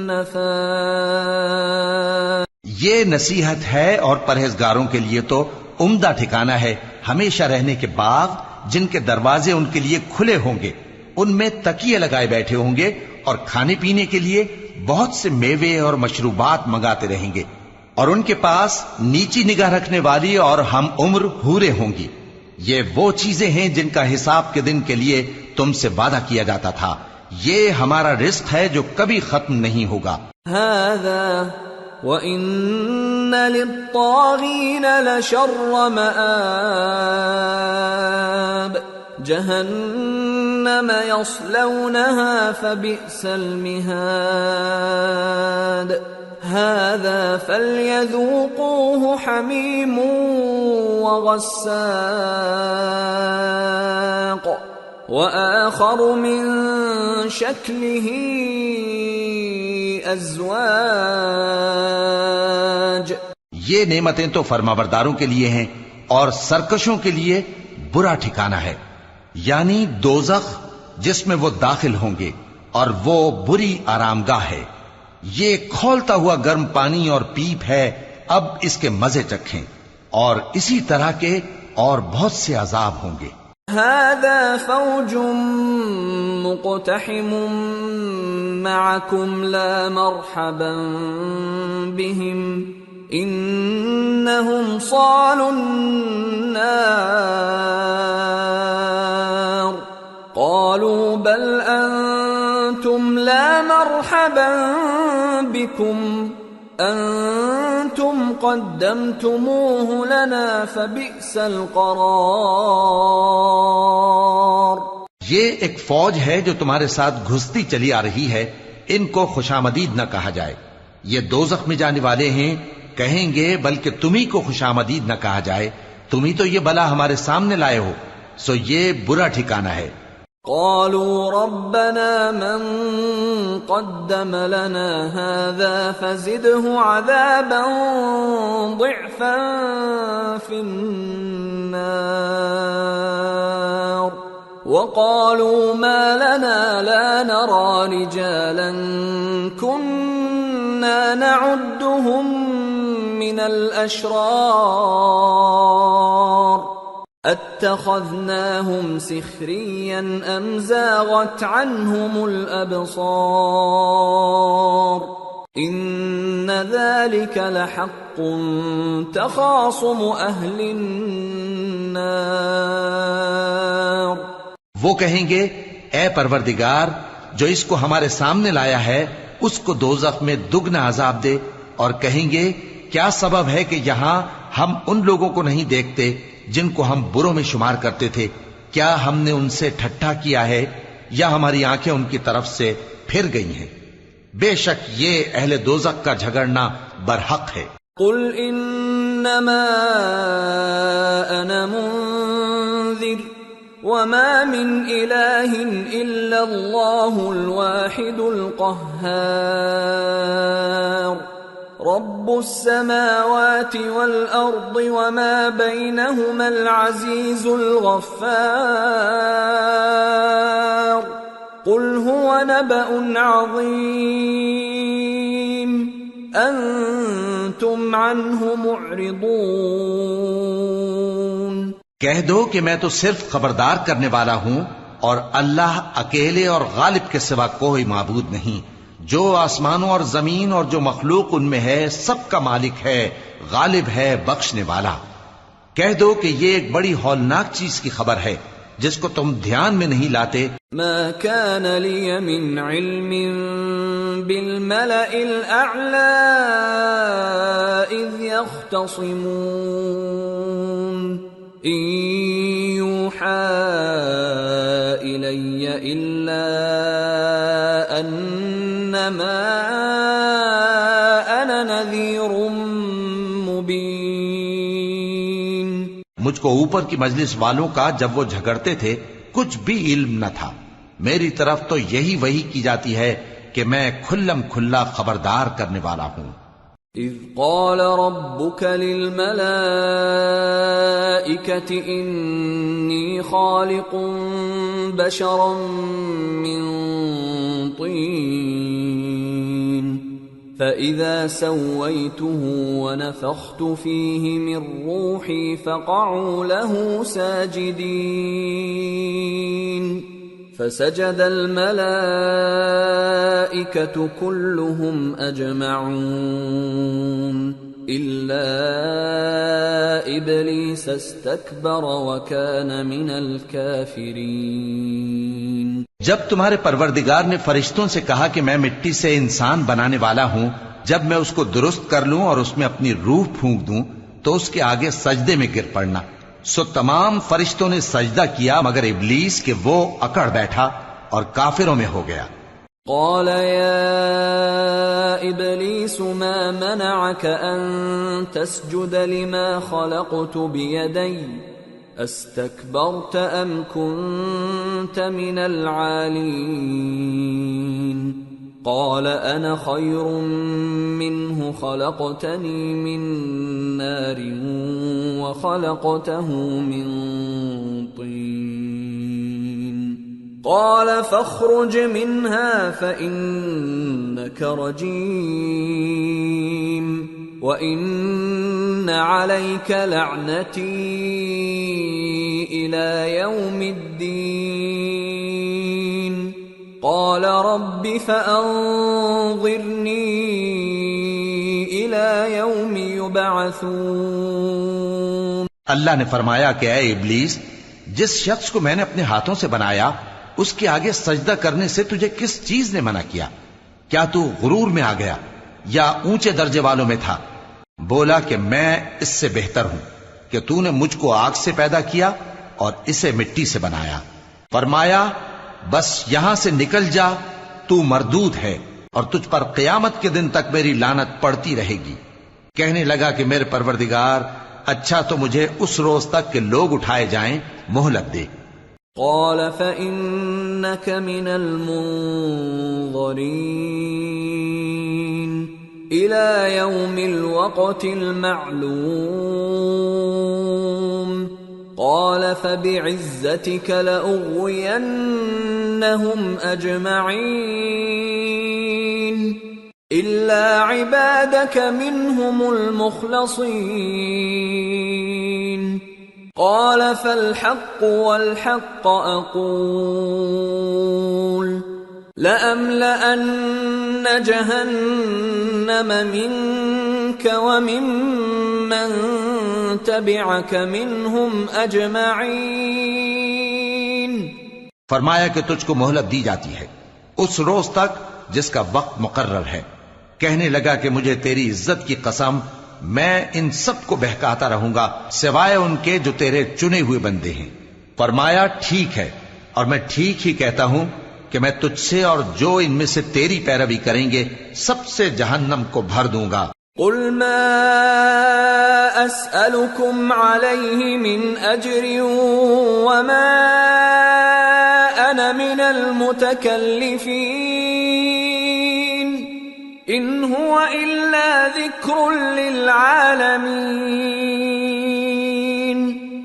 نفاد. یہ نصیحت ہے اور پرہیزگاروں کے لیے تو عمدہ ٹھکانہ ہے ہمیشہ رہنے کے باغ جن کے دروازے ان کے لیے کھلے ہوں گے، ان میں تکیے لگائے بیٹھے ہوں گے، اور کھانے پینے کے لیے بہت سے میوے اور مشروبات منگاتے رہیں گے، اور ان کے پاس نیچی نگاہ رکھنے والی اور ہم عمر حوریں ہوں گی. یہ وہ چیزیں ہیں جن کا حساب کے دن کے لیے تم سے وعدہ کیا جاتا تھا. یہ ہمارا رزق ہے جو کبھی ختم نہیں ہوگا. هذا وَإِنَّ لِلطَّاغِينَ لَشَرَّ مَآبٍ، جهنم يصلونها فبئس المهاد، هذا فليذوقوه حميم وغساق وآخر من شكله أزواج. یہ نعمتیں تو فرمانبرداروں کے لیے ہیں اور سرکشوں کے لیے برا ٹھکانہ ہے، یعنی دوزخ جس میں وہ داخل ہوں گے، اور وہ بری آرامگاہ ہے. یہ کھولتا ہوا گرم پانی اور پیپ ہے، اب اس کے مزے چکھیں، اور اسی طرح کے اور بہت سے عذاب ہوں گے. هذا فوج مقتحم معكم لا مرحبا بهم إنهم صالوا النار، قالوا بل أنتم لا مرحبا بكم أنتم قدمتموه لنا فبئس القرار. یہ ایک فوج ہے جو تمہارے ساتھ گھستی چلی آ رہی ہے، ان کو خوشامدید نہ کہا جائے. یہ دوزخ میں جانے والے ہیں، کہیں گے بلکہ تمہیں کو خوشامدید نہ کہا جائے، تمہیں تو یہ بلا ہمارے سامنے لائے ہو، سو یہ برا ٹھکانہ ہے. قالوا ربنا من قدم لنا هذا فزده عذابا ضعفا في النار، وقالوا ما لنا لا نرى رجالا كنا نعدهم من الأشرار اتخذناهم سخريا ام زاغت عنهم الابصار ان ذلك لحق تخاصم اهل النار. وہ کہیں گے اے پروردگار جو اس کو ہمارے سامنے لایا ہے اس کو دوزخ میں دگنا عذاب دے، اور کہیں گے کیا سبب ہے کہ یہاں ہم ان لوگوں کو نہیں دیکھتے جن کو ہم بروں میں شمار کرتے تھے؟ کیا ہم نے ان سے ٹھٹھا کیا ہے یا ہماری آنکھیں ان کی طرف سے پھر گئی ہیں؟ بے شک یہ اہل دوزخ کا جھگڑنا برحق ہے. قل انما انا منذر وما من الہ الا اللہ الواحد القہار رب السماوات والأرض وما بينهما العزيز الغفار قل هو نبأ عظيم أنتم عنه معرضون۔ کہہ دو کہ میں تو صرف خبردار کرنے والا ہوں، اور اللہ اکیلے اور غالب کے سوا کوئی معبود نہیں۔ جو آسمانوں اور زمین اور جو مخلوق ان میں ہے سب کا مالک ہے، غالب ہے، بخشنے والا۔ کہہ دو کہ یہ ایک بڑی ہولناک چیز کی خبر ہے جس کو تم دھیان میں نہیں لاتے۔ ما كان لي من علم بالملأ الأعلى إذ يختصمون إن يوحى إلي إلا أنما أنا نذير مبين۔ مجھ کو اوپر کی مجلس والوں کا جب وہ جھگڑتے تھے کچھ بھی علم نہ تھا، میری طرف تو یہی وحی کی جاتی ہے کہ میں کھلم کھلا خبردار کرنے والا ہوں۔ اذ قال ربك للملائكة إني خالق بشرا من طين فإذا سويته ونفخت فيه من روحي فقعوا له ساجدين فسجد الملائكة كلهم أجمعون إلا إبليس استكبر وكان من الكافرين۔ جب تمہارے پروردگار نے فرشتوں سے کہا کہ میں مٹی سے انسان بنانے والا ہوں، جب میں اس کو درست کر لوں اور اس میں اپنی روح پھونک دوں تو اس کے آگے سجدے میں گر پڑنا، سو تمام فرشتوں نے سجدہ کیا مگر ابلیس کہ وہ اکڑ بیٹھا اور کافروں میں ہو گیا۔ قال يا إبليس ما منعك أن تسجد لما خلقت بيدي استكبرت أم كنت من العالين؟ قال أنا خير منه خلقتني من نار وخلقته من طين قال فاخرج منها فإنك رجيم وإن عليك لعنتي إلى يوم الدين قال رب فأنظرني إلى يوم يبعثون۔ اللہ نے فرمایا کہ اے ابلیس، جس شخص کو میں نے اپنے ہاتھوں سے بنایا اس کے آگے سجدہ کرنے سے تجھے کس چیز نے منع کیا؟ کیا تو غرور میں آ گیا یا اونچے درجے والوں میں تھا؟ بولا کہ میں اس سے بہتر ہوں کہ تو نے مجھ کو آگ سے پیدا کیا اور اسے مٹی سے بنایا۔ فرمایا بس یہاں سے نکل جا، تو مردود ہے اور تجھ پر قیامت کے دن تک میری لعنت پڑتی رہے گی۔ کہنے لگا کہ میرے پروردگار، اچھا تو مجھے اس روز تک کہ لوگ اٹھائے جائیں مہلت دے۔ قال فإنك من المنظرين إلى يوم الوقت المعلوم قال فبعزتك لأغوينهم أجمعين إلا عبادك منهم المخلصين قال فالحق والحق أقول لأملأن جهنم منك وممن تبعك منهم أجمعين۔ فرمایا کہ تجھ کو مہلت دی جاتی ہے اس روز تک جس کا وقت مقرر ہے۔ کہنے لگا کہ مجھے تیری عزت کی قسم، میں ان سب کو بہکاتا رہوں گا سوائے ان کے جو تیرے چنے ہوئے بندے ہیں۔ فرمایا ٹھیک ہے، اور میں ٹھیک ہی کہتا ہوں کہ میں تجھ سے اور جو ان میں سے تیری پیروی کریں گے سب سے جہنم کو بھر دوں گا۔ قل ما أسألكم عليه من أجر وما أنا من المتكلفين ان هو الا ذکر للعالمین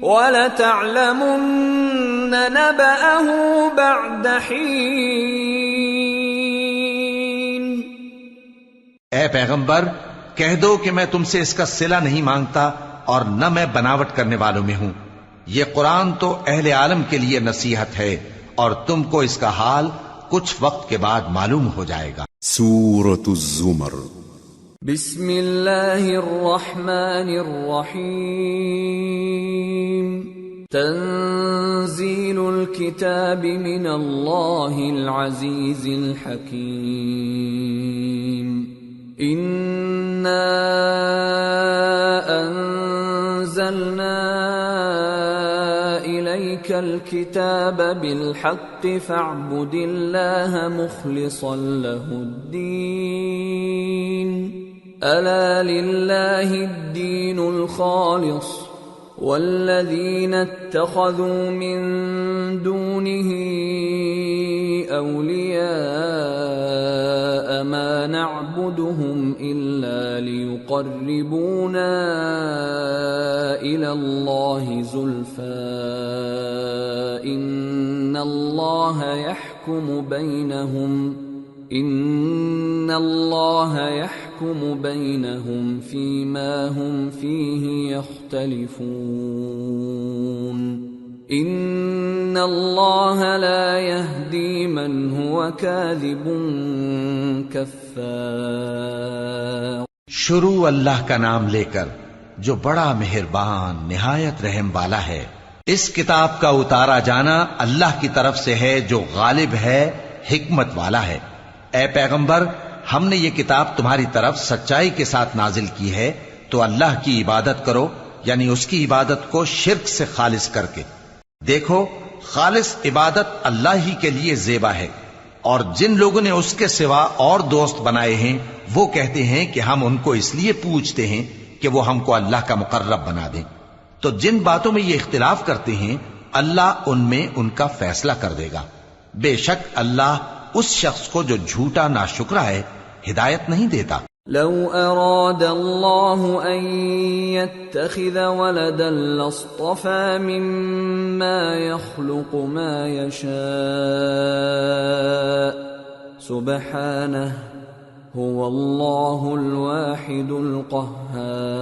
وَلَتَعْلَمُنَّ نَبَأَهُ بَعْدَ حِينٍ۔ اے پیغمبر کہہ دو کہ میں تم سے اس کا صلہ نہیں مانگتا اور نہ میں بناوٹ کرنے والوں میں ہوں۔ یہ قرآن تو اہل عالم کے لیے نصیحت ہے اور تم کو اس کا حال کچھ وقت کے بعد معلوم ہو جائے گا۔ سورة الزمر۔ بسم اللہ الرحمن الرحیم۔ تنزیل الکتاب من اللہ العزیز الحکیم۔ انا انزلنا الیک الکتاب بالحق فاعبد اللہ مخلصا له الدین۔ الا للہ الدین الخالص والذین اتخذوا من دونه اولیاء ما نعبدهم الا لیقربونا الى اللہ زلفى ان اللہ يحكم بينهم فيما هم فيه يختلفون ان اللہ لا يهدي من هو كاذب كفار۔ شروع اللہ کا نام لے کر جو بڑا مہربان نہایت رحم والا ہے۔ اس کتاب کا اتارا جانا اللہ کی طرف سے ہے جو غالب ہے، حکمت والا ہے۔ اے پیغمبر ہم نے یہ کتاب تمہاری طرف سچائی کے ساتھ نازل کی ہے تو اللہ کی عبادت کرو، یعنی اس کی عبادت کو شرک سے خالص کر کے۔ دیکھو خالص عبادت اللہ ہی کے لیے زیبا ہے، اور جن لوگوں نے اس کے سوا اور دوست بنائے ہیں وہ کہتے ہیں کہ ہم ان کو اس لیے پوچھتے ہیں کہ وہ ہم کو اللہ کا مقرب بنا دیں۔ تو جن باتوں میں یہ اختلاف کرتے ہیں اللہ ان میں ان کا فیصلہ کر دے گا۔ بے شک اللہ اس شخص کو جو جھوٹا ناشکرا ہے ہدایت نہیں دیتا۔ لو اراد اللہ ان يتخذ ولدا لاصطفى مما يخلق ما يشاء سبحانه هو اللہ الواحد القہار۔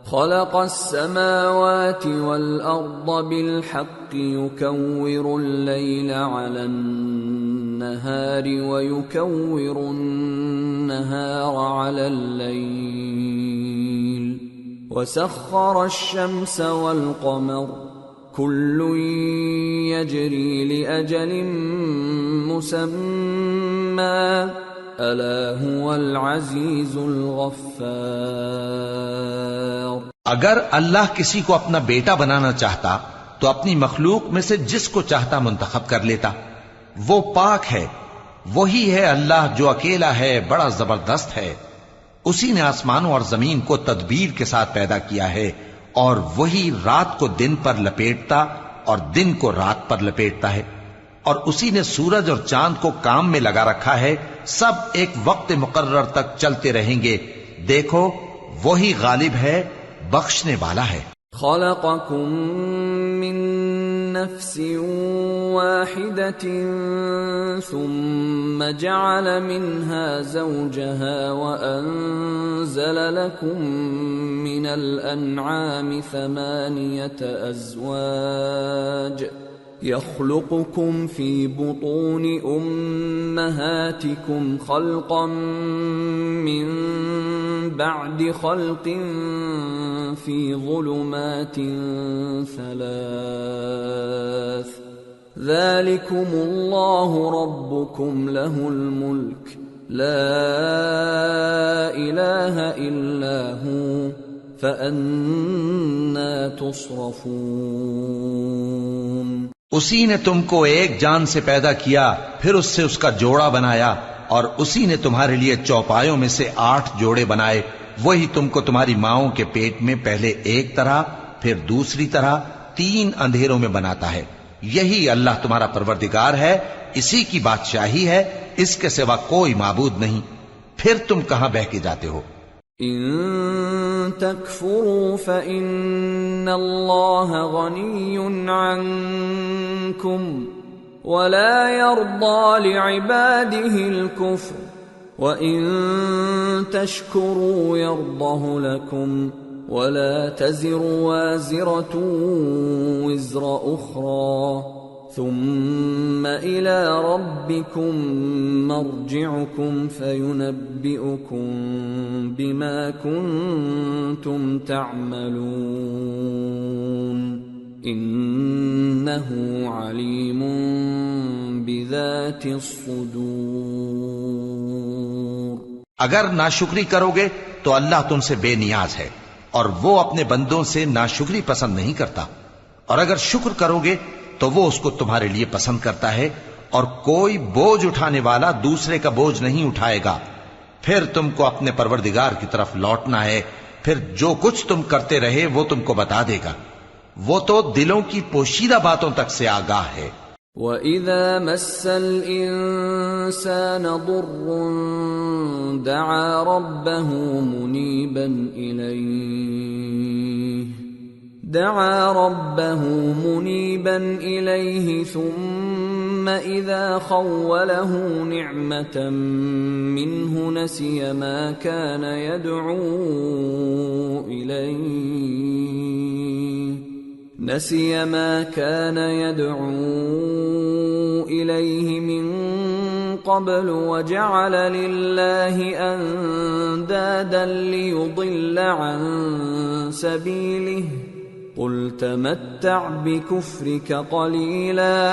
خلق السماوات والأرض بالحق يكور الليل على النهار ويكور النهار على الليل وسخر الشمس والقمر كل يجري لأجل مسمى الا هو العزیز الغفار۔ اگر اللہ کسی کو اپنا بیٹا بنانا چاہتا تو اپنی مخلوق میں سے جس کو چاہتا منتخب کر لیتا۔ وہ پاک ہے، وہی ہے اللہ جو اکیلا ہے، بڑا زبردست ہے۔ اسی نے آسمانوں اور زمین کو تدبیر کے ساتھ پیدا کیا ہے، اور وہی رات کو دن پر لپیٹتا اور دن کو رات پر لپیٹتا ہے، اور اسی نے سورج اور چاند کو کام میں لگا رکھا ہے، سب ایک وقت مقرر تک چلتے رہیں گے۔ دیکھو وہی غالب ہے، بخشنے والا ہے۔ خلقکم من نفس واحدة ثم جعل منها زوجها وأنزل لكم من الأنعام 8 أزواج يخلقكم في بطون أمهاتكم خلقا من بعد خلق في ظلمات 3 ذلكم الله ربكم له الملك لا إله إلا هو فأنا تصرفون۔ اسی نے تم کو ایک جان سے پیدا کیا، پھر اس سے اس کا جوڑا بنایا، اور اسی نے تمہارے لیے چوپایوں میں سے 8 جوڑے بنائے۔ وہی تم کو تمہاری ماؤں کے پیٹ میں پہلے ایک طرح پھر دوسری طرح 3 اندھیروں میں بناتا ہے۔ یہی اللہ تمہارا پروردگار ہے، اسی کی بادشاہی ہے، اس کے سوا کوئی معبود نہیں، پھر تم کہاں بہہ کے جاتے ہو؟ ان تکفروا فإن اللہ غنی عنکم ولا يرضى لعباده الكفر وَإِن تَشْكُرُوا يَرْضَهُ لَكُمْ وَلَا تَزِرُ وَازِرَةٌ وِزْرَ أُخْرَى ثُمَّ إِلَى رَبِّكُمْ مَرْجِعُكُمْ فَيُنَبِّئُكُم بِمَا كُنتُمْ تَعْمَلُونَ إِنَّهُ عَلِيمٌ بِذَاتِ الصُّدُورِ۔ اگر ناشکری کرو گے تو اللہ تم سے بے نیاز ہے اور وہ اپنے بندوں سے ناشکری پسند نہیں کرتا، اور اگر شکر کرو گے تو وہ اس کو تمہارے لیے پسند کرتا ہے، اور کوئی بوجھ اٹھانے والا دوسرے کا بوجھ نہیں اٹھائے گا۔ پھر تم کو اپنے پروردگار کی طرف لوٹنا ہے، پھر جو کچھ تم کرتے رہے وہ تم کو بتا دے گا، وہ تو دلوں کی پوشیدہ باتوں تک سے آگاہ ہے۔ وَإِذَا مَسَّ الْإِنسَانَ ضُرٌّ دَعَا رَبَّهُ مُنِيبًا إِلَيْهِ ثُمَّ إِذَا خَوَّلَهُ نِعْمَةً مِّنْهُ نَسِيَ مَا كَانَ يَدْعُو إِلَيْهِ مِن قَبْلُ وَجَعَلَ لِلَّهِ أَندَادًا لِيُضِلَّ عَن سَبِيلِهِ قُلْ تَمَتَّعْ بِكُفْرِكَ قَلِيلًا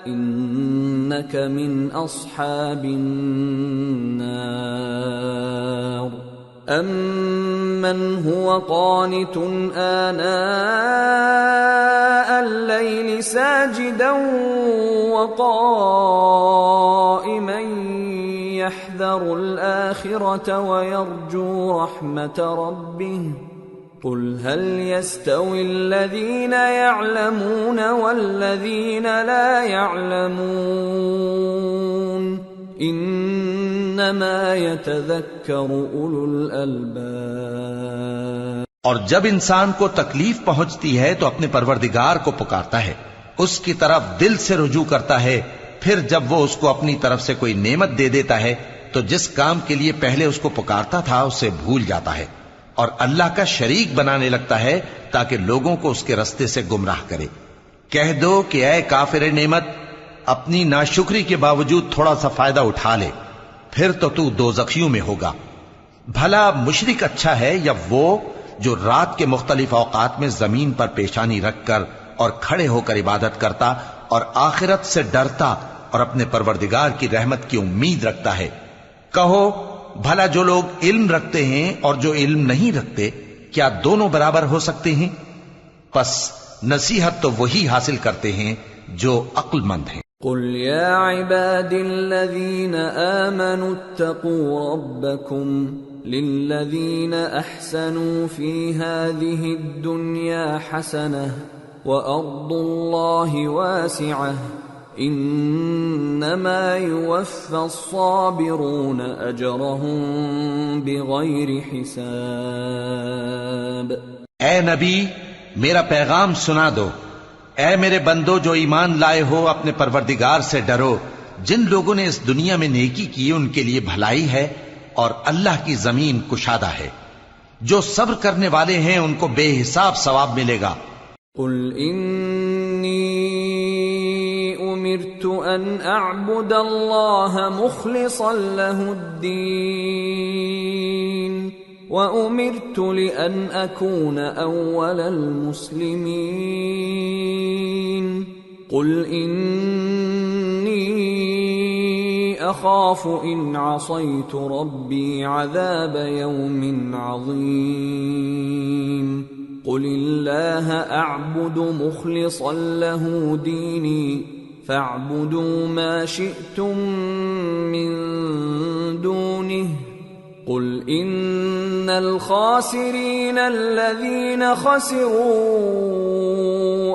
إِنَّكَ مِنْ أَصْحَابِ النَّارِ أَمَّنْ هُوَ قَانِتٌ آنَاءَ اللَّيْلِ سَاجِدًا وَقَائِمًا يَحْذَرُ الْآخِرَةَ وَيَرْجُو رَحْمَةَ رَبِّهِ قُلْ هَلْ يَسْتَوِي الَّذِينَ يَعْلَمُونَ وَالَّذِينَ لَا يَعْلَمُونَ انما يتذکر اولو الالباب۔ اور جب انسان کو تکلیف پہنچتی ہے تو اپنے پروردگار کو پکارتا ہے، اس کی طرف دل سے رجوع کرتا ہے، پھر جب وہ اس کو اپنی طرف سے کوئی نعمت دے دیتا ہے تو جس کام کے لیے پہلے اس کو پکارتا تھا اسے بھول جاتا ہے اور اللہ کا شریک بنانے لگتا ہے تاکہ لوگوں کو اس کے رستے سے گمراہ کرے۔ کہہ دو کہ اے کافر نعمت، اپنی ناشکری کے باوجود تھوڑا سا فائدہ اٹھا لے، پھر تو دوزخیوں میں ہوگا۔ بھلا مشرک اچھا ہے یا وہ جو رات کے مختلف اوقات میں زمین پر پیشانی رکھ کر اور کھڑے ہو کر عبادت کرتا اور آخرت سے ڈرتا اور اپنے پروردگار کی رحمت کی امید رکھتا ہے۔ کہو بھلا جو لوگ علم رکھتے ہیں اور جو علم نہیں رکھتے کیا دونوں برابر ہو سکتے ہیں؟ پس نصیحت تو وہی حاصل کرتے ہیں جو عقل مند ہیں۔ قل يا عباد الذين آمنوا اتقوا ربكم للذين أحسنوا في هذه الدنيا حسنة وأرض الله واسعة إنما يوفى الصابرون أجرهم بغير حساب۔ اے نبی میرا پیغام سنا دو، اے میرے بندو جو ایمان لائے ہو اپنے پروردگار سے ڈرو۔ جن لوگوں نے اس دنیا میں نیکی کی ان کے لیے بھلائی ہے اور اللہ کی زمین کشادہ ہے۔ جو صبر کرنے والے ہیں ان کو بے حساب ثواب ملے گا۔ قل انی امرت ان اعبد اللہ مخلصا له الدین وَأُمِرْتُ لِأَنْ أَكُونَ أَوَّلَ الْمُسْلِمِينَ قُلْ إِنِّي أَخَافُ إِنْ عَصَيْتُ رَبِّي عَذَابَ يَوْمٍ عَظِيمٍ قُلِ اللَّهَ أَعْبُدُ مُخْلِصًا لَهُ دِينِي فَاعْبُدُوا مَا شِئْتُم مِّن دُونِهِ قل ان الخاسرین الذین خسروا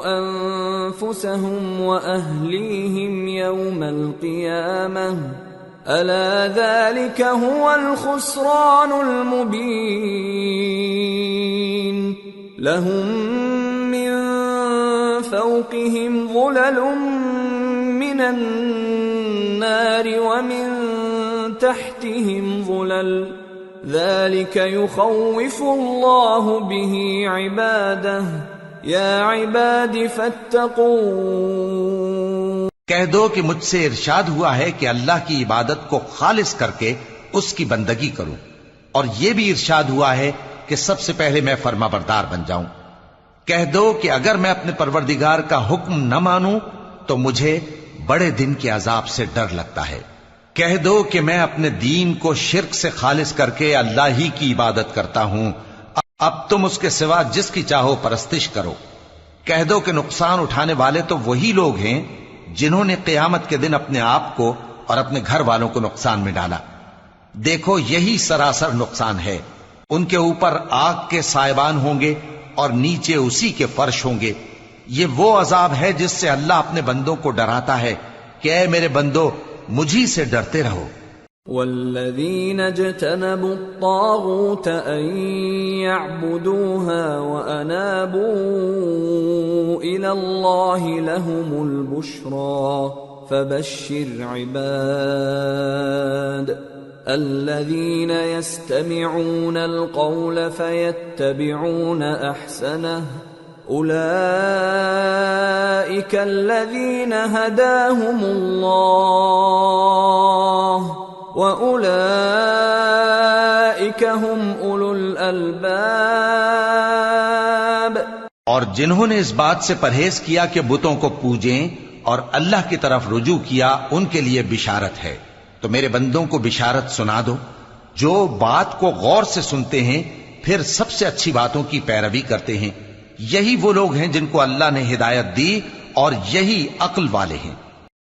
انفسهم واهلیہم یوم القیامہ ألا ذلك هو الخسران المبين لهم من فوقهم ظلل من النار ومن تحتهم ظلل ذلك يخوف الله به عباده یا عباد فاتقون۔ کہہ دو کہ مجھ سے ارشاد ہوا ہے کہ اللہ کی عبادت کو خالص کر کے اس کی بندگی کروں، اور یہ بھی ارشاد ہوا ہے کہ سب سے پہلے میں فرما بردار بن جاؤں۔ کہہ دو کہ اگر میں اپنے پروردگار کا حکم نہ مانوں تو مجھے بڑے دن کے عذاب سے ڈر لگتا ہے۔ کہہ دو کہ میں اپنے دین کو شرک سے خالص کر کے اللہ ہی کی عبادت کرتا ہوں، اب تم اس کے سوا جس کی چاہو پرستش کرو۔ کہہ دو کہ نقصان اٹھانے والے تو وہی لوگ ہیں جنہوں نے قیامت کے دن اپنے آپ کو اور اپنے گھر والوں کو نقصان میں ڈالا۔ دیکھو یہی سراسر نقصان ہے، ان کے اوپر آگ کے سائبان ہوں گے اور نیچے اسی کے فرش ہوں گے۔ یہ وہ عذاب ہے جس سے اللہ اپنے بندوں کو ڈراتا ہے کہ اے میرے بندو مجھی سے ڈرتے رہو۔ والذین اجتنبوا الطاغوت ان يعبدوها وانابوا الى اللہ لهم البشرى فبشر عباد الذین يستمعون القول فيتبعون احسنه اولئک الذین هداهم اللہ وَأُولَئِكَ هُمْ أُولُو الْأَلْبَابِ۔ اور جنہوں نے اس بات سے پرہیز کیا کہ بتوں کو پوجیں اور اللہ کی طرف رجوع کیا ان کے لیے بشارت ہے، تو میرے بندوں کو بشارت سنا دو جو بات کو غور سے سنتے ہیں پھر سب سے اچھی باتوں کی پیروی کرتے ہیں۔ یہی وہ لوگ ہیں جن کو اللہ نے ہدایت دی اور یہی عقل والے ہیں۔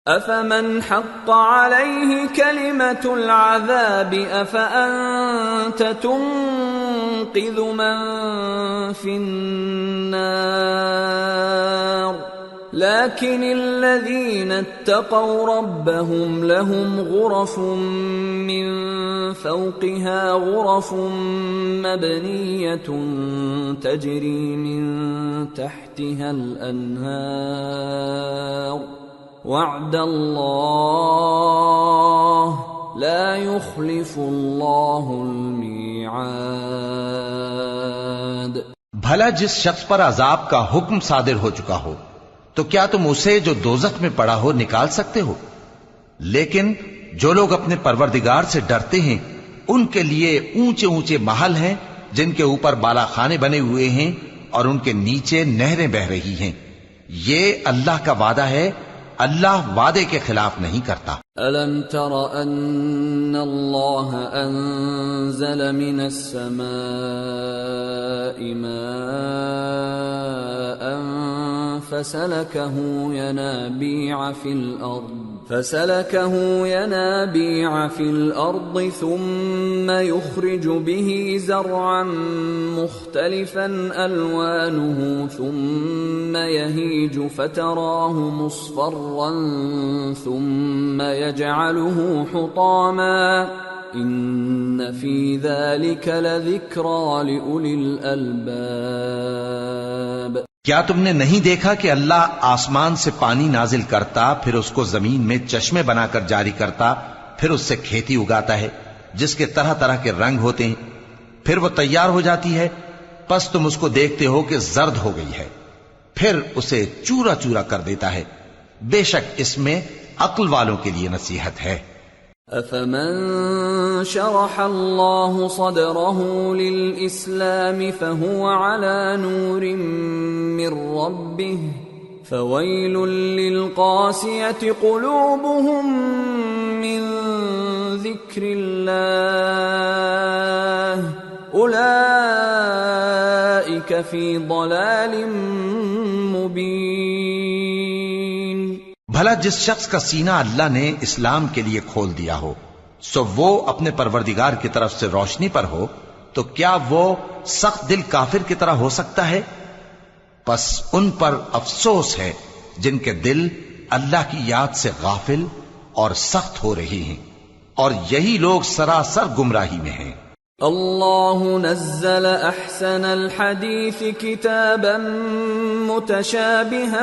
أفمن حق عليه كلمة العذاب أفأنت تنقذ من في النار لكن الذين اتقوا ربهم لهم غرف من فوقها غرف مبنية تجري من تحتها الأنهار وعد اللہ لا يخلف اللہ المیعاد۔ بھلا جس شخص پر عذاب کا حکم صادر ہو چکا ہو تو کیا تم اسے جو دوزخ میں پڑا ہو نکال سکتے ہو؟ لیکن جو لوگ اپنے پروردگار سے ڈرتے ہیں ان کے لیے اونچے اونچے محل ہیں جن کے اوپر بالا خانے بنے ہوئے ہیں اور ان کے نیچے نہریں بہ رہی ہیں۔ یہ اللہ کا وعدہ ہے، اللہ وعدے کے خلاف نہیں کرتا۔ أَلَمْ تَرَ أَنَّ اللَّهَ أَنزَلَ مِنَ السَّمَاءِ مَاءً فَسَلَكَهُ يَنَابِيعَ فِي الْأَرْضِ ثُمَّ يُخْرِجُ بِهِ زَرْعًا مُخْتَلِفًا أَلْوَانُهُ ثُمَّ يَهِيجُ فَتَرَاهُ مُصْفَرًّا ثُمَّ يَجْعَلُهُ حُطَامًا إِنَّ فِي ذَلِكَ لَذِكْرَى لِأُولِي الْأَلْبَابِ۔ کیا تم نے نہیں دیکھا کہ اللہ آسمان سے پانی نازل کرتا، پھر اس کو زمین میں چشمے بنا کر جاری کرتا، پھر اس سے کھیتی اگاتا ہے جس کے طرح طرح کے رنگ ہوتے ہیں، پھر وہ تیار ہو جاتی ہے، پس تم اس کو دیکھتے ہو کہ زرد ہو گئی ہے، پھر اسے چورا چورا کر دیتا ہے۔ بے شک اس میں عقل والوں کے لیے نصیحت ہے۔ أَفَمَن شَرَحَ اللَّهُ صَدْرَهُ لِلْإِسْلَامِ فَهُوَ عَلَى نُورٍ مِّن رَّبِّهِ فَوَيْلٌ لِّلْقَاسِيَةِ قُلُوبُهُم مِّن ذِكْرِ اللَّهِ أُولَئِكَ فِي ضَلَالٍ مُّبِينٍ۔ بھلا جس شخص کا سینہ اللہ نے اسلام کے لیے کھول دیا ہو سو وہ اپنے پروردگار کی طرف سے روشنی پر ہو، تو کیا وہ سخت دل کافر کی طرح ہو سکتا ہے؟ پس ان پر افسوس ہے جن کے دل اللہ کی یاد سے غافل اور سخت ہو رہی ہیں، اور یہی لوگ سراسر گمراہی میں ہیں۔ اللہ نزل احسن الحدیث کتابا متشابہا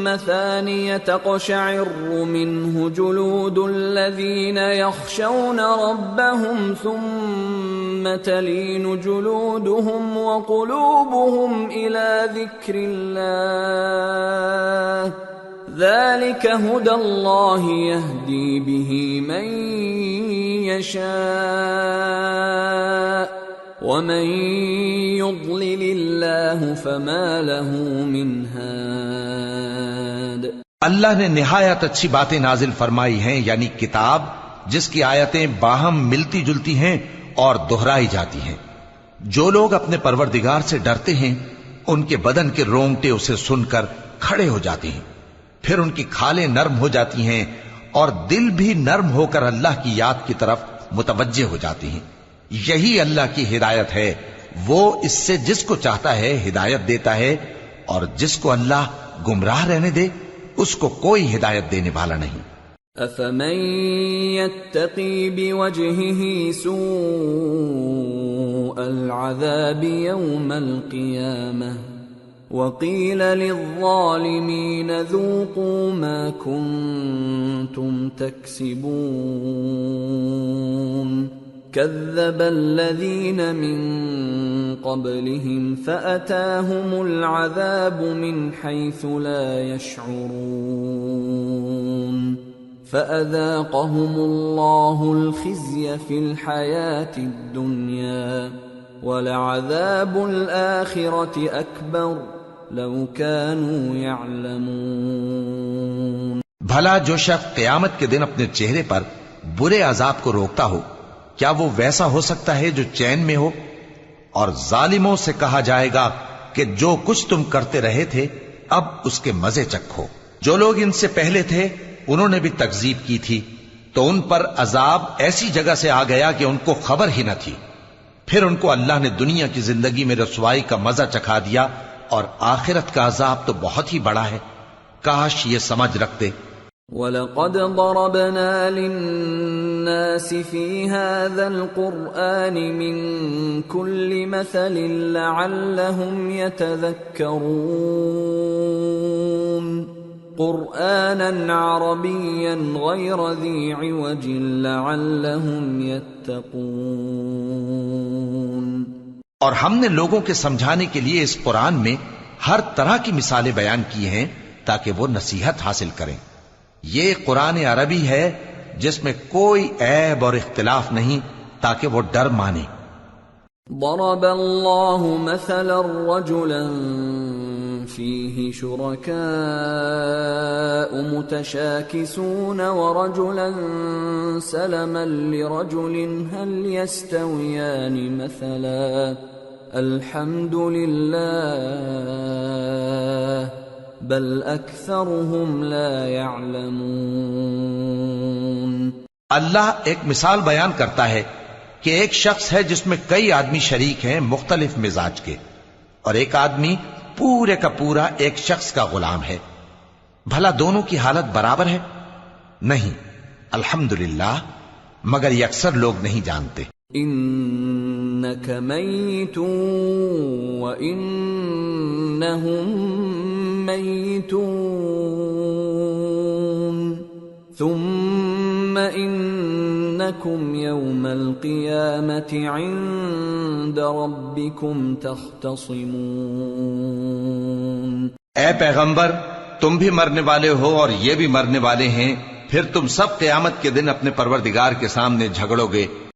مثانیہ تقشعر منہ جلود الذین یخشون ربهم ثم تلین جلودهم وقلوبهم الى ذکر اللہ ذلك هدى الله يهدي به من يشاء ومن يضلل الله فما له من هاد۔ اللہ نے نہایت اچھی باتیں نازل فرمائی ہیں، یعنی کتاب جس کی آیتیں باہم ملتی جلتی ہیں اور دہرائی جاتی ہیں۔ جو لوگ اپنے پروردگار سے ڈرتے ہیں ان کے بدن کے رونگٹے اسے سن کر کھڑے ہو جاتے ہیں، پھر ان کی کھالیں نرم ہو جاتی ہیں اور دل بھی نرم ہو کر اللہ کی یاد کی طرف متوجہ ہو جاتی ہیں۔ یہی اللہ کی ہدایت ہے، وہ اس سے جس کو چاہتا ہے ہدایت دیتا ہے، اور جس کو اللہ گمراہ رہنے دے اس کو کوئی ہدایت دینے والا نہیں۔ افمن يتقي بوجهه سوء العذاب يوم القيامة وقيل للظالمين ذوقوا ما كنتم تكسبون كذب الذين من قبلهم فأتاهم العذاب من حيث لا يشعرون فأذاقهم الله الخزي في الحياة الدنيا ولعذاب الآخرة أكبر لو كانوا يعلمون۔ بھلا جو شخص قیامت کے دن اپنے چہرے پر برے عذاب کو روکتا ہو، کیا وہ ویسا ہو سکتا ہے جو چین میں ہو؟ اور ظالموں سے کہا جائے گا کہ جو کچھ تم کرتے رہے تھے اب اس کے مزے چکھو۔ جو لوگ ان سے پہلے تھے انہوں نے بھی تکذیب کی تھی، تو ان پر عذاب ایسی جگہ سے آ گیا کہ ان کو خبر ہی نہ تھی۔ پھر ان کو اللہ نے دنیا کی زندگی میں رسوائی کا مزہ چکھا دیا، اور آخرت کا عذاب تو بہت ہی بڑا ہے، کاش یہ سمجھ رکھتے۔ وَلَقَدْ ضَرَبْنَا لِلنَّاسِ فِي هَذَا الْقُرْآنِ مِنْ كُلِّ مَثَلٍ لَعَلَّهُمْ يَتَذَكَّرُونَ قُرْآنًا عَرَبِيًّا غَيْرَ ذِي عِوَجٍ لَعَلَّهُمْ يَتَّقُونَ۔ اور ہم نے لوگوں کے سمجھانے کے لیے اس قرآن میں ہر طرح کی مثالیں بیان کی ہیں تاکہ وہ نصیحت حاصل کریں۔ یہ قرآن عربی ہے جس میں کوئی عیب اور اختلاف نہیں، تاکہ وہ ڈر مانے۔ ضرب اللہ مثلا رجلا فيه شركاء متشاكسون ورجلا سلما لرجل هل يستويان مثلا الحمد لله بل اکثرهم لا يعلمون۔ اللہ ایک مثال بیان کرتا ہے کہ ایک شخص ہے جس میں کئی آدمی شریک ہیں مختلف مزاج کے، اور ایک آدمی پورے کا پورا ایک شخص کا غلام ہے، بھلا دونوں کی حالت برابر ہے؟ نہیں، الحمدللہ، مگر یہ اکثر لوگ نہیں جانتے۔ انک میت وانہم میتون ثم انکم یوم القیامة عند ربکم تختصمون۔ اے پیغمبر، تم بھی مرنے والے ہو اور یہ بھی مرنے والے ہیں، پھر تم سب قیامت کے دن اپنے پروردگار کے سامنے جھگڑو گے۔